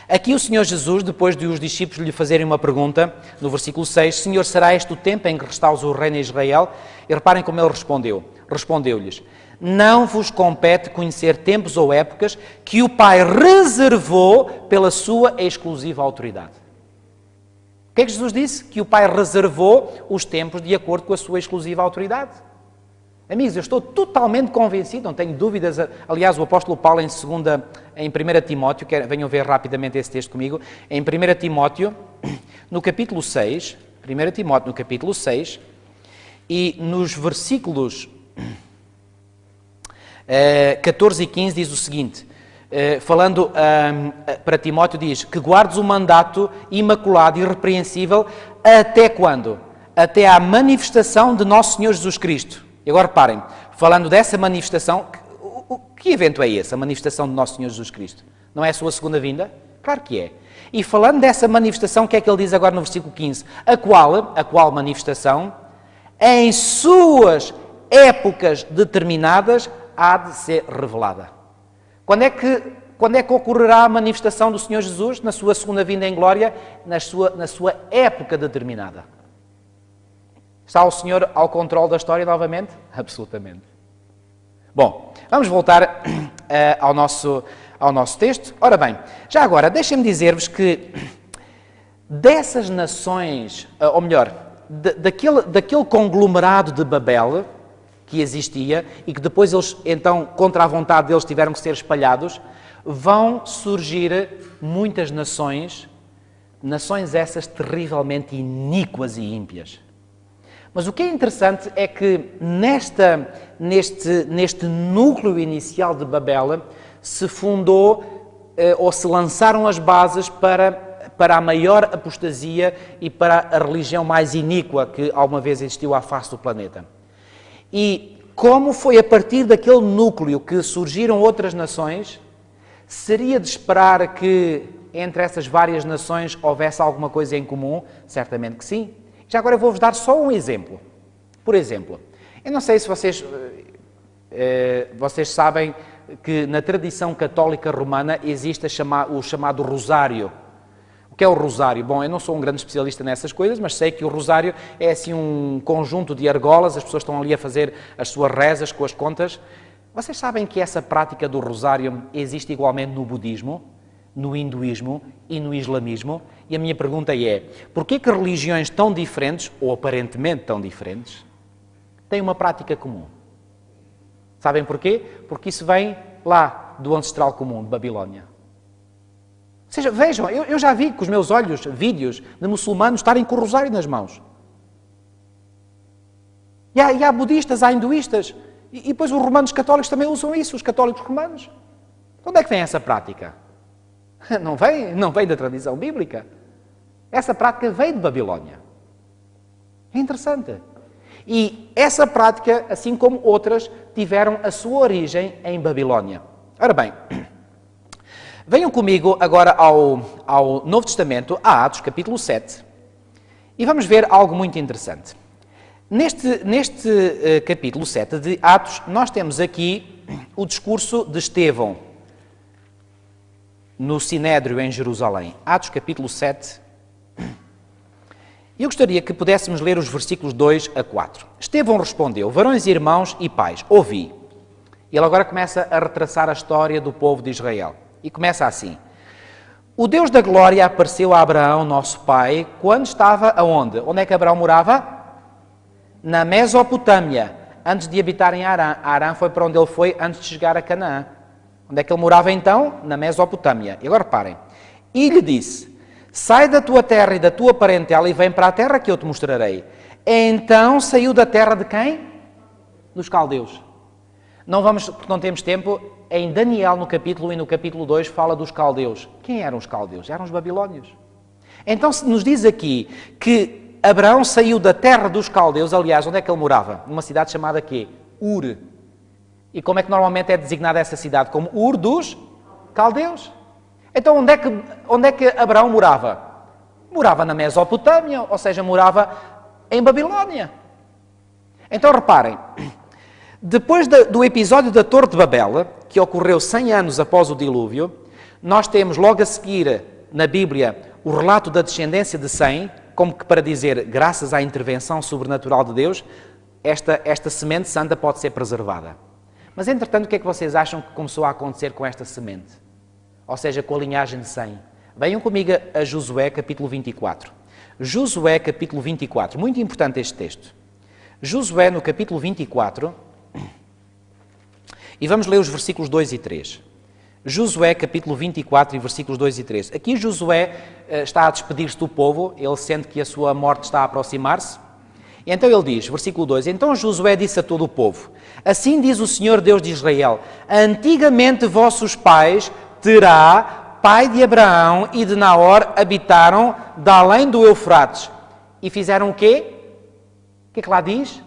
Aqui o Senhor Jesus, depois de os discípulos lhe fazerem uma pergunta, no versículo 6, Senhor, será este o tempo em que restauras o reino em Israel? E reparem como ele respondeu. Respondeu-lhes, não vos compete conhecer tempos ou épocas que o Pai reservou pela sua exclusiva autoridade. O que é que Jesus disse? Que o Pai reservou os tempos de acordo com a sua exclusiva autoridade. Amigos, eu estou totalmente convencido, não tenho dúvidas. Aliás, o apóstolo Paulo em 1 Timóteo, venham ver rapidamente esse texto comigo, em 1 Timóteo, no capítulo 6, 1 Timóteo no capítulo 6, e nos versículos 14 e 15 diz o seguinte, falando para Timóteo, diz que guardes o mandato imaculado e irrepreensível até quando? Até à manifestação de nosso Senhor Jesus Cristo. E agora reparem, falando dessa manifestação, que evento é esse, a manifestação de nosso Senhor Jesus Cristo? Não é a sua segunda vinda? Claro que é. E falando dessa manifestação, o que é que ele diz agora no versículo 15? A qual manifestação, em suas épocas determinadas, há de ser revelada. Quando é que ocorrerá a manifestação do Senhor Jesus? Na sua segunda vinda em glória, na sua época determinada. Está o Senhor ao controle da história novamente? Absolutamente. Bom, vamos voltar ao nosso texto. Ora bem, já agora, deixem-me dizer-vos que dessas nações, ou melhor, daquele conglomerado de Babel que existia e que depois eles, então, contra a vontade deles, tiveram que ser espalhados, vão surgir muitas nações Nações essas terrivelmente iníquas e ímpias. Mas o que é interessante é que neste núcleo inicial de Babel se fundou ou se lançaram as bases para a maior apostasia e para a religião mais iníqua que alguma vez existiu à face do planeta. E como foi a partir daquele núcleo que surgiram outras nações, seria de esperar que entre essas várias nações houvesse alguma coisa em comum? Certamente que sim. Já agora eu vou-vos dar só um exemplo. Por exemplo, eu não sei se vocês sabem que na tradição católica romana existe o chamado rosário. O que é o rosário? Bom, eu não sou um grande especialista nessas coisas, mas sei que o rosário é assim um conjunto de argolas, as pessoas estão ali a fazer as suas rezas com as contas. Vocês sabem que essa prática do rosário existe igualmente no budismo, no hinduísmo e no islamismo? E a minha pergunta é, porquê que religiões tão diferentes, ou aparentemente tão diferentes, têm uma prática comum? Sabem porquê? Porque isso vem lá do ancestral comum, de Babilónia. Ou seja, vejam, eu já vi com os meus olhos vídeos de muçulmanos estarem com o rosário nas mãos. E há budistas, há hinduístas, e depois os romanos católicos também usam isso, os católicos romanos. De onde é que vem essa prática? Não vem da tradição bíblica. Essa prática veio de Babilónia. É interessante. E essa prática, assim como outras, tiveram a sua origem em Babilónia. Ora bem, venham comigo agora ao Novo Testamento, a Atos, capítulo 7, e vamos ver algo muito interessante. Neste capítulo 7 de Atos, nós temos aqui o discurso de Estevão, no Sinédrio em Jerusalém. Atos capítulo 7. Eu gostaria que pudéssemos ler os versículos 2 a 4. Estevão respondeu: varões, irmãos e pais, ouvi. Ele agora começa a retraçar a história do povo de Israel. E começa assim: o Deus da glória apareceu a Abraão, nosso pai, quando estava aonde? Onde é que Abraão morava? Na Mesopotâmia, antes de habitar em Harã. Harã foi para onde ele foi antes de chegar a Canaã. Onde é que ele morava então? Na Mesopotâmia. E agora reparem. E lhe disse: sai da tua terra e da tua parentela e vem para a terra que eu te mostrarei. Então saiu da terra de quem? Dos caldeus. Não vamos, porque não temos tempo, em Daniel no capítulo 1 e no capítulo 2 fala dos caldeus. Quem eram os caldeus? Eram os babilónios. Então se nos diz aqui que Abraão saiu da terra dos caldeus, aliás, onde é que ele morava? Numa cidade chamada quê? Ur. E como é que normalmente é designada essa cidade? Como Ur dos caldeus. Então onde é que Abraão morava? Morava na Mesopotâmia, ou seja, morava em Babilónia. Então reparem, depois do episódio da Torre de Babel, que ocorreu 100 anos após o dilúvio, nós temos logo a seguir na Bíblia o relato da descendência de Sem, como que para dizer, graças à intervenção sobrenatural de Deus, esta semente santa pode ser preservada. Mas, entretanto, o que é que vocês acham que começou a acontecer com esta semente? Ou seja, com a linhagem de Sem. Venham comigo a Josué, capítulo 24. Josué, capítulo 24. Muito importante este texto. Josué, no capítulo 24, e vamos ler os versículos 2 e 3. Josué, capítulo 24, e versículos 2 e 3. Aqui Josué está a despedir-se do povo, ele sente que a sua morte está a aproximar-se. E então ele diz, versículo 2, então Josué disse a todo o povo: assim diz o Senhor Deus de Israel, antigamente vossos pais, Terá, pai de Abraão e de Naor, habitaram de além do Eufrates. E fizeram o quê? O que é que lá diz?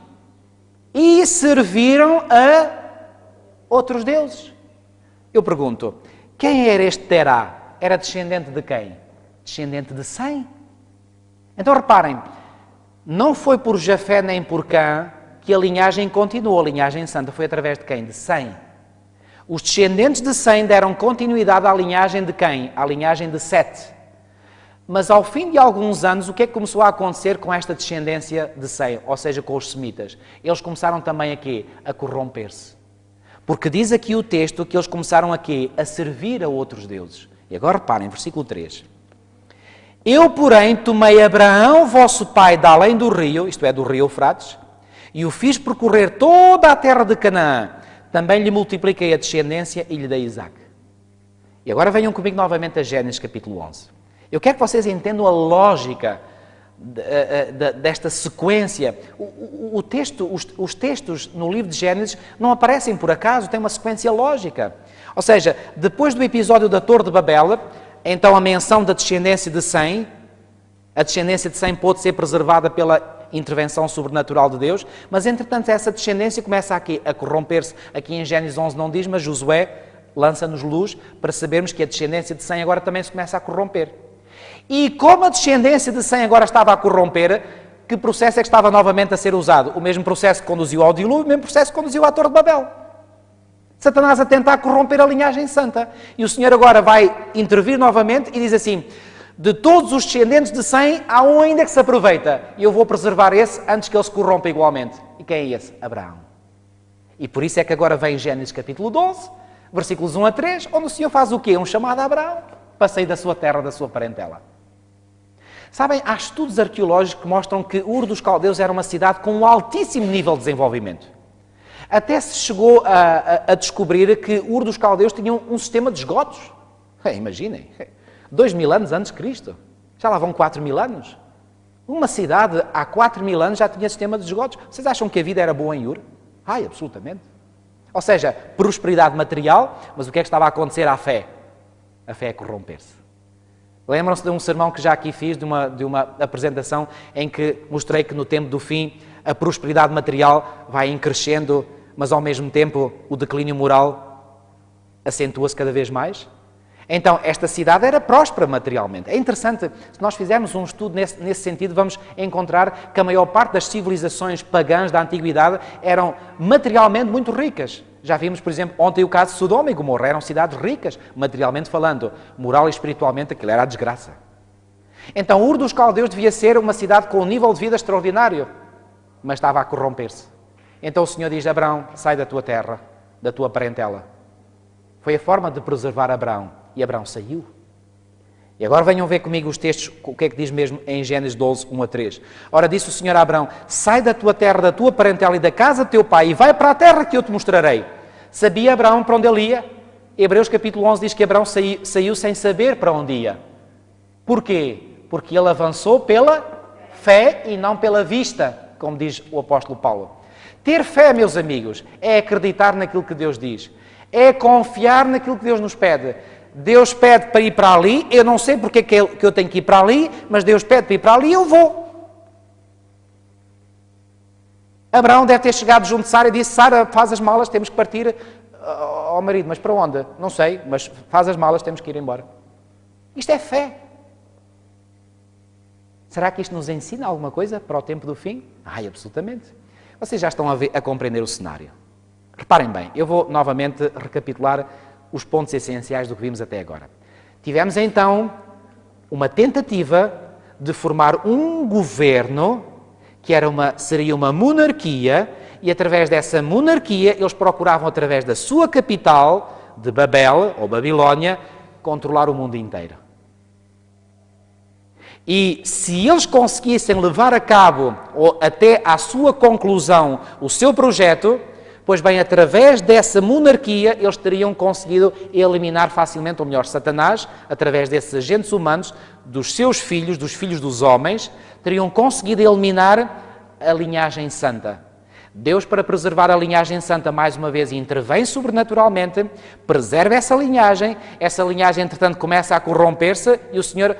E serviram a outros deuses. Eu pergunto, quem era este Terá? Era descendente de quem? Descendente de Sem. Então reparem, não foi por Jafé nem por Cã que a linhagem continuou, a linhagem santa foi através de quem? De Sem. Os descendentes de Sem deram continuidade à linhagem de quem? À linhagem de Sete. Mas ao fim de alguns anos, o que é que começou a acontecer com esta descendência de Sem? Ou seja, com os semitas? Eles começaram também a quê? A corromper-se. Porque diz aqui o texto que eles começaram a quê? A servir a outros deuses. E agora reparem, versículo 3. Eu, porém, tomei Abraão, vosso pai, de além do rio, isto é, do rio Eufrates, e o fiz percorrer toda a terra de Canaã. Também lhe multipliquei a descendência e lhe dei Isaque. E agora venham comigo novamente a Gênesis capítulo 11. Eu quero que vocês entendam a lógica desta sequência. Os textos no livro de Gênesis não aparecem por acaso, têm uma sequência lógica. Ou seja, depois do episódio da Torre de Babel, então a menção da descendência de Sem, a descendência de Sem pôde ser preservada pela intervenção sobrenatural de Deus, mas entretanto essa descendência começa aqui a corromper-se. Aqui em Gênesis 11 não diz, mas Josué lança-nos luz para sabermos que a descendência de Sem agora também se começa a corromper. E como a descendência de Sem agora estava a corromper, que processo é que estava novamente a ser usado? O mesmo processo que conduziu ao dilúvio, o mesmo processo que conduziu à Torre de Babel. Satanás a tentar corromper a linhagem santa. E o Senhor agora vai intervir novamente e diz assim: de todos os descendentes de Sem, há um ainda que se aproveita. E eu vou preservar esse antes que ele se corrompa igualmente. E quem é esse? Abraão. E por isso é que agora vem Gênesis capítulo 12, versículos 1 a 3, onde o Senhor faz o quê? Um chamado a Abraão para sair da sua terra, da sua parentela. Sabem, há estudos arqueológicos que mostram que Ur dos Caldeus era uma cidade com um altíssimo nível de desenvolvimento. Até se chegou a descobrir que Ur dos Caldeus tinha um sistema de esgotos. Imaginem, 2000 anos antes de Cristo. Já lá vão 4000 anos. Uma cidade há 4000 anos já tinha sistema de esgotos. Vocês acham que a vida era boa em Ur? Absolutamente. Ou seja, prosperidade material, mas o que é que estava a acontecer à fé? A fé é corromper-se. Lembram-se de um sermão que já aqui fiz, de uma apresentação em que mostrei que no tempo do fim a prosperidade material vai em crescendo, mas ao mesmo tempo o declínio moral acentua-se cada vez mais? Então, esta cidade era próspera materialmente. É interessante, se nós fizermos um estudo nesse sentido, vamos encontrar que a maior parte das civilizações pagãs da Antiguidade eram materialmente muito ricas. Já vimos, por exemplo, ontem o caso de Sodoma e Gomorra. Eram cidades ricas, materialmente falando. Moral e espiritualmente, aquilo era a desgraça. Então, Ur dos Caldeus devia ser uma cidade com um nível de vida extraordinário, mas estava a corromper-se. Então o Senhor diz: Abraão, sai da tua terra, da tua parentela. Foi a forma de preservar Abraão. E Abraão saiu. E agora venham ver comigo os textos, o que é que diz mesmo em Gênesis 12, 1 a 3. Ora, disse o Senhor a Abraão: sai da tua terra, da tua parentela e da casa de teu pai e vai para a terra que eu te mostrarei. Sabia Abraão para onde ele ia? Hebreus capítulo 11 diz que Abraão saiu sem saber para onde ia. Porquê? Porque ele avançou pela fé e não pela vista, como diz o apóstolo Paulo. Ter fé, meus amigos, é acreditar naquilo que Deus diz. É confiar naquilo que Deus nos pede. Deus pede para ir para ali, eu não sei porque é que eu tenho que ir para ali, mas Deus pede para ir para ali e eu vou. Abraão deve ter chegado junto de Sara e disse: Sara, faz as malas, temos que partir ao marido. Mas para onde? Não sei, mas faz as malas, temos que ir embora. Isto é fé. Será que isto nos ensina alguma coisa para o tempo do fim? Absolutamente. Vocês já estão a compreender o cenário. Reparem bem, eu vou novamente recapitular os pontos essenciais do que vimos até agora. Tivemos então uma tentativa de formar um governo que seria uma monarquia, e através dessa monarquia eles procuravam, através da sua capital, de Babel ou Babilónia, controlar o mundo inteiro. E se eles conseguissem levar a cabo, ou até à sua conclusão, o seu projeto, pois bem, através dessa monarquia, eles teriam conseguido eliminar facilmente, ou melhor, Satanás, através desses agentes humanos, dos seus filhos, dos filhos dos homens, teriam conseguido eliminar a linhagem santa. Deus, para preservar a linhagem santa, mais uma vez, intervém sobrenaturalmente, preserva essa linhagem, entretanto, começa a corromper-se, e o Senhor,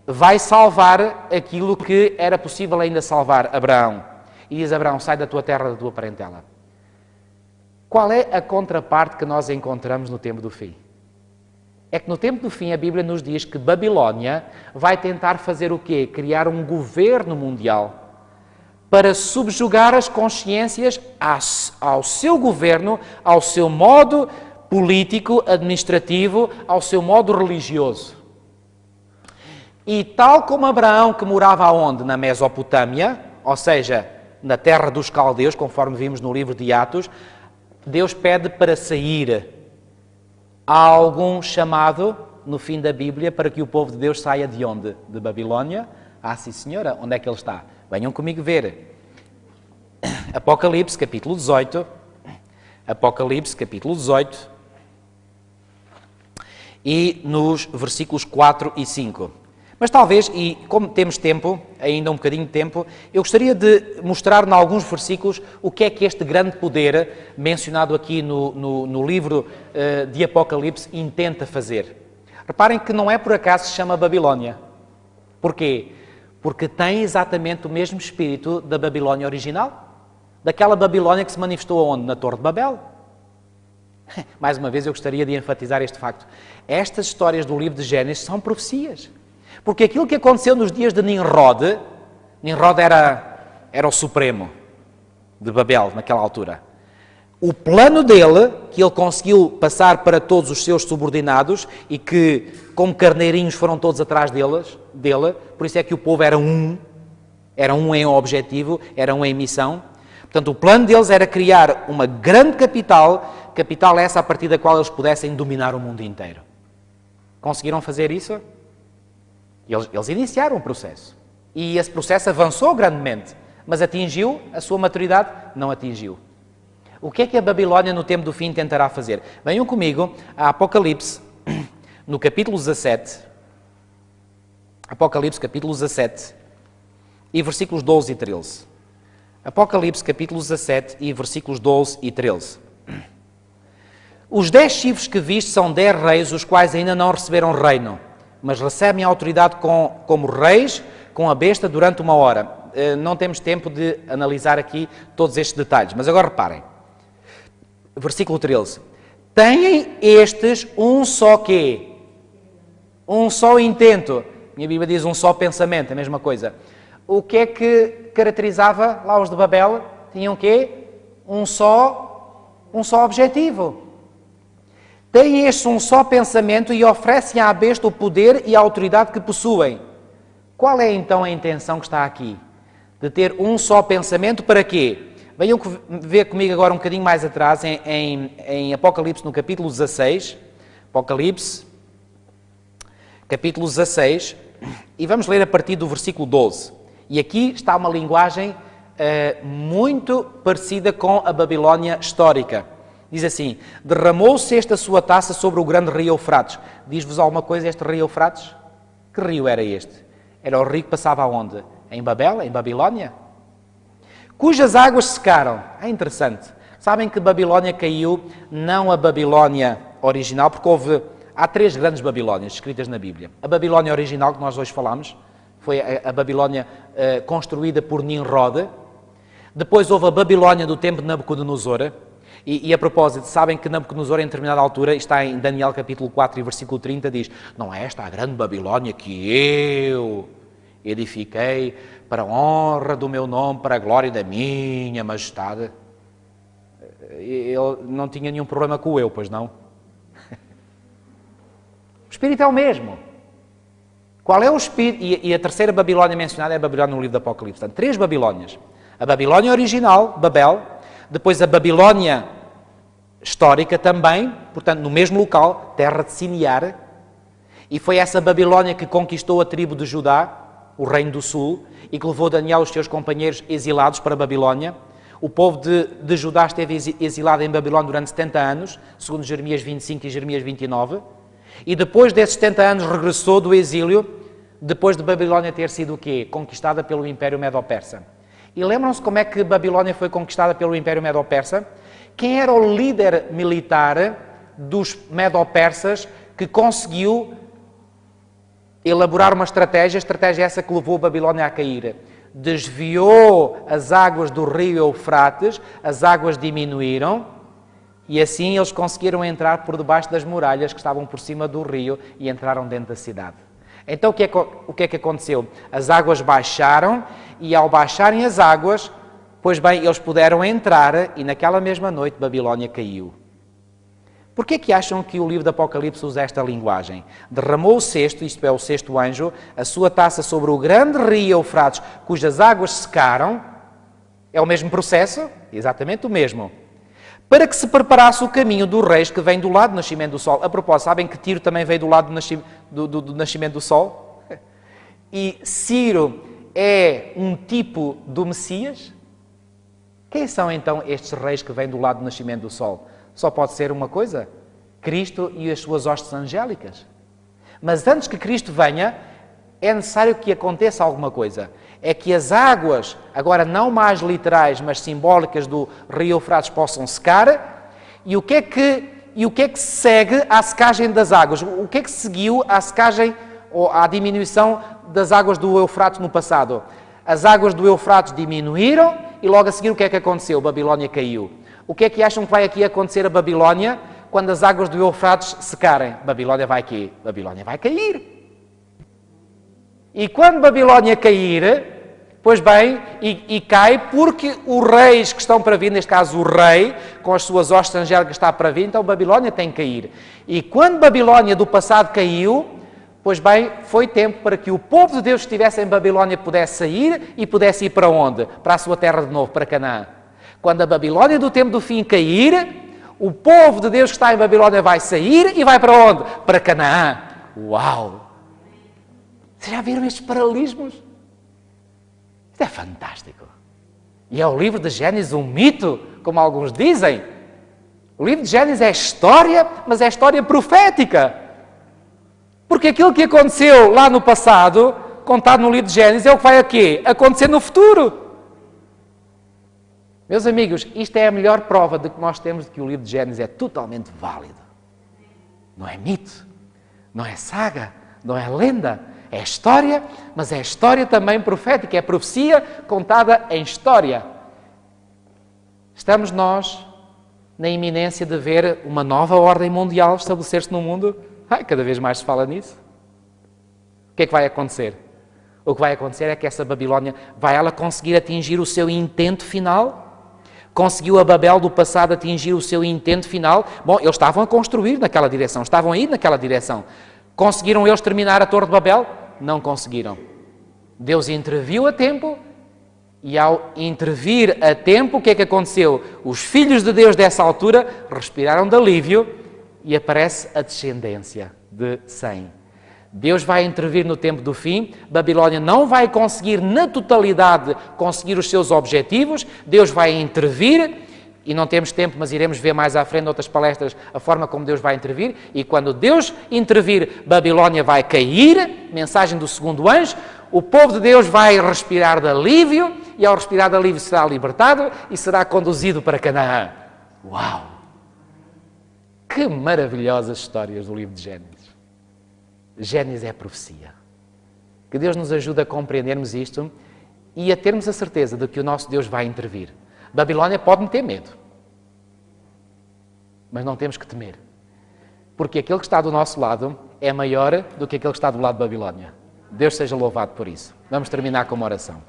vai salvar aquilo que era possível ainda salvar Abraão. E diz: Abraão, sai da tua terra, da tua parentela. Qual é a contraparte que nós encontramos no tempo do fim? É que no tempo do fim a Bíblia nos diz que Babilónia vai tentar fazer o quê? Criar um governo mundial para subjugar as consciências ao seu governo, ao seu modo político, administrativo, ao seu modo religioso. E tal como Abraão, que morava aonde? Na Mesopotâmia, ou seja, na terra dos caldeus, conforme vimos no livro de Atos, Deus pede para sair. Há algum chamado no fim da Bíblia para que o povo de Deus saia de onde? De Babilónia? Sim, senhora. Onde é que ele está? Venham comigo ver. Apocalipse, capítulo 18. Apocalipse, capítulo 18. e nos versículos 4 e 5. Mas talvez, e como temos tempo, ainda um bocadinho de tempo, eu gostaria de mostrar em alguns versículos o que é que este grande poder, mencionado aqui no livro de Apocalipse, intenta fazer. Reparem que não é por acaso que se chama Babilónia. Porquê? Porque tem exatamente o mesmo espírito da Babilónia original. Daquela Babilónia que se manifestou aonde? Na Torre de Babel. Mais uma vez eu gostaria de enfatizar este facto. Estas histórias do livro de Gênesis são profecias. Porque aquilo que aconteceu nos dias de Nimrod, Nimrod era o supremo de Babel naquela altura. O plano dele, que ele conseguiu passar para todos os seus subordinados e que, como carneirinhos, foram todos atrás dele, por isso é que o povo era um em objetivo, era um em missão. Portanto, o plano deles era criar uma grande capital essa a partir da qual eles pudessem dominar o mundo inteiro. Conseguiram fazer isso? Eles iniciaram o processo. E esse processo avançou grandemente, mas atingiu a sua maturidade? Não atingiu. O que é que a Babilónia no tempo do fim tentará fazer? Venham comigo a Apocalipse, no capítulo 17. Apocalipse, capítulo 17, e versículos 12 e 13. Apocalipse, capítulo 17, e versículos 12 e 13. Os 10 chifres que viste são 10 reis, os quais ainda não receberam reino, mas recebem a autoridade como reis com a besta durante 1 hora. Não temos tempo de analisar aqui todos estes detalhes, mas agora reparem. Versículo 13. Têm estes um só quê? Um só intento. Minha Bíblia diz um só pensamento, a mesma coisa. O que é que caracterizava lá os de Babel? Tinham quê? Um só objetivo. Têm este um só pensamento e oferecem à besta o poder e a autoridade que possuem. Qual é então a intenção que está aqui? De ter um só pensamento para quê? Venham ver comigo agora um bocadinho mais atrás, em Apocalipse, no capítulo 16. Apocalipse, capítulo 16, e vamos ler a partir do versículo 12. E aqui está uma linguagem muito parecida com a Babilónia histórica. Diz assim: derramou-se esta sua taça sobre o grande rio Eufrates. Diz-vos alguma coisa este rio Eufrates? Que rio era este? Era o rio que passava aonde? Em Babel, em Babilónia? Cujas águas secaram. É interessante. Sabem que Babilónia caiu, não a Babilónia original, porque há 3 grandes Babilónias escritas na Bíblia. A Babilónia original, que nós hoje falamos, foi a Babilónia construída por Nimrod. Depois houve a Babilónia do tempo de Nabucodonosor. E a propósito, sabem que Nabucodonosor, em determinada altura, está em Daniel capítulo 4 e versículo 30, diz: não é esta a grande Babilónia que eu edifiquei para a honra do meu nome, para a glória da minha majestade. Ele não tinha nenhum problema com o eu, pois não? O espírito é o mesmo. Qual é o espírito? E a terceira Babilónia mencionada é a Babilónia no livro do Apocalipse. Portanto, 3 Babilónias. A Babilónia original, Babel, depois a Babilónia histórica também, portanto, no mesmo local, terra de Siniar, e foi essa Babilónia que conquistou a tribo de Judá, o reino do sul, e que levou Daniel e os seus companheiros exilados para a Babilónia. O povo de Judá esteve exilado em Babilónia durante 70 anos, segundo Jeremias 25 e Jeremias 29, e depois desses 70 anos regressou do exílio, depois de Babilónia ter sido o quê? Conquistada pelo Império Medo-Persa. E lembram-se como é que Babilónia foi conquistada pelo Império Medo-Persa? Quem era o líder militar dos Medo-Persas que conseguiu elaborar uma estratégia essa que levou a Babilónia a cair? Desviou as águas do rio Eufrates, as águas diminuíram e assim eles conseguiram entrar por debaixo das muralhas que estavam por cima do rio e entraram dentro da cidade. Então o que é que aconteceu? As águas baixaram e ao baixarem as águas, pois bem, eles puderam entrar e naquela mesma noite Babilónia caiu. Porquê que acham que o livro do Apocalipse usa esta linguagem? Derramou o sexto, isto é, o sexto anjo, a sua taça sobre o grande rio Eufrates, cujas águas secaram. É o mesmo processo? Exatamente o mesmo. Para que se preparasse o caminho dos reis que vem do lado do nascimento do sol. A propósito, sabem que Tiro também veio do lado do nascimento do sol? E Ciro é um tipo do Messias? Quem são então estes reis que vêm do lado do nascimento do sol? Só pode ser uma coisa? Cristo e as suas hostes angélicas. Mas antes que Cristo venha, é necessário que aconteça alguma coisa. É que as águas, agora não mais literais, mas simbólicas do rio Eufrates, possam secar. E o que é que segue à secagem das águas? O que é que seguiu à secagem ou à diminuição das águas do Eufrates no passado? As águas do Eufrates diminuíram e logo a seguir o que é que aconteceu? Babilónia caiu. O que é que acham que vai aqui acontecer a Babilónia quando as águas do Eufrates secarem? Babilónia vai aqui. Babilónia vai cair. E quando Babilónia cair, pois bem, e cai porque os reis que estão para vir, neste caso o rei, com as suas hostes angélicas está para vir, então Babilónia tem que cair. E quando Babilónia do passado caiu, pois bem, foi tempo para que o povo de Deus que estivesse em Babilónia pudesse sair e pudesse ir para onde? Para a sua terra de novo, para Canaã. Quando a Babilónia do tempo do fim cair, o povo de Deus que está em Babilónia vai sair e vai para onde? Para Canaã. Uau! Vocês já viram estes paralelismos? Isto é fantástico. E é o livro de Gênesis um mito, como alguns dizem. O livro de Gênesis é história, mas é história profética. Porque aquilo que aconteceu lá no passado, contado no livro de Gênesis, é o que vai aqui acontecer no futuro. Meus amigos, isto é a melhor prova de que nós temos de que o livro de Gênesis é totalmente válido. Não é mito, não é saga, não é lenda. É história, mas é história também profética, é profecia contada em história. Estamos nós na iminência de ver uma nova ordem mundial estabelecer-se no mundo? Cada vez mais se fala nisso. O que é que vai acontecer? O que vai acontecer é que essa Babilónia, vai ela conseguir atingir o seu intento final? Conseguiu a Babel do passado atingir o seu intento final? Bom, eles estavam a construir naquela direção, estavam a ir naquela direção. Conseguiram eles terminar a Torre de Babel? Não conseguiram. Deus interviu a tempo e ao intervir a tempo, o que é que aconteceu? Os filhos de Deus dessa altura respiraram de alívio e aparece a descendência de Sem. Deus vai intervir no tempo do fim, Babilónia não vai conseguir na totalidade conseguir os seus objetivos, Deus vai intervir. E não temos tempo, mas iremos ver mais à frente, outras palestras, a forma como Deus vai intervir. E quando Deus intervir, Babilónia vai cair, mensagem do segundo anjo, o povo de Deus vai respirar de alívio, e ao respirar de alívio será libertado e será conduzido para Canaã. Uau! Que maravilhosas histórias do livro de Gênesis. Gênesis é profecia. Que Deus nos ajude a compreendermos isto e a termos a certeza de que o nosso Deus vai intervir. Babilónia pode-me ter medo, mas não temos que temer, porque aquele que está do nosso lado é maior do que aquele que está do lado de Babilónia. Deus seja louvado por isso. Vamos terminar com uma oração.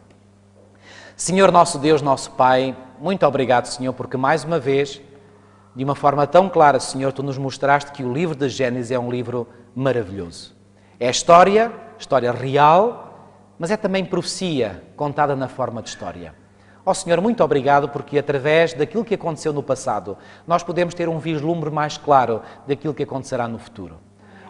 Senhor nosso Deus, nosso Pai, muito obrigado, Senhor, porque mais uma vez, de uma forma tão clara, Senhor, Tu nos mostraste que o livro de Gênesis é um livro maravilhoso. É história real, mas é também profecia contada na forma de história. Ó Senhor, muito obrigado porque através daquilo que aconteceu no passado, nós podemos ter um vislumbre mais claro daquilo que acontecerá no futuro.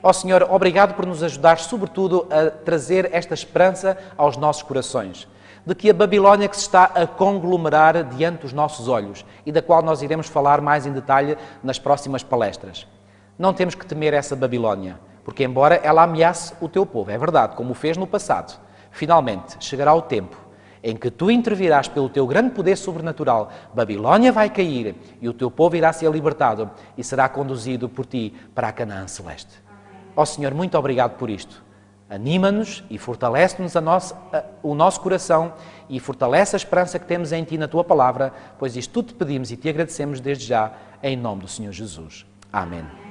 Ó Senhor, obrigado por nos ajudar sobretudo a trazer esta esperança aos nossos corações, de que a Babilónia que se está a conglomerar diante dos nossos olhos e da qual nós iremos falar mais em detalhe nas próximas palestras. Não temos que temer essa Babilónia, porque embora ela ameace o teu povo, é verdade, como o fez no passado, finalmente chegará o tempo em que tu intervirás pelo teu grande poder sobrenatural, Babilónia vai cair e o teu povo irá ser libertado e será conduzido por ti para a Canaã celeste. Ó Senhor, muito obrigado por isto. Anima-nos e fortalece-nos o nosso coração e fortalece a esperança que temos em ti na tua palavra, pois isto tudo te pedimos e te agradecemos desde já, em nome do Senhor Jesus. Amém.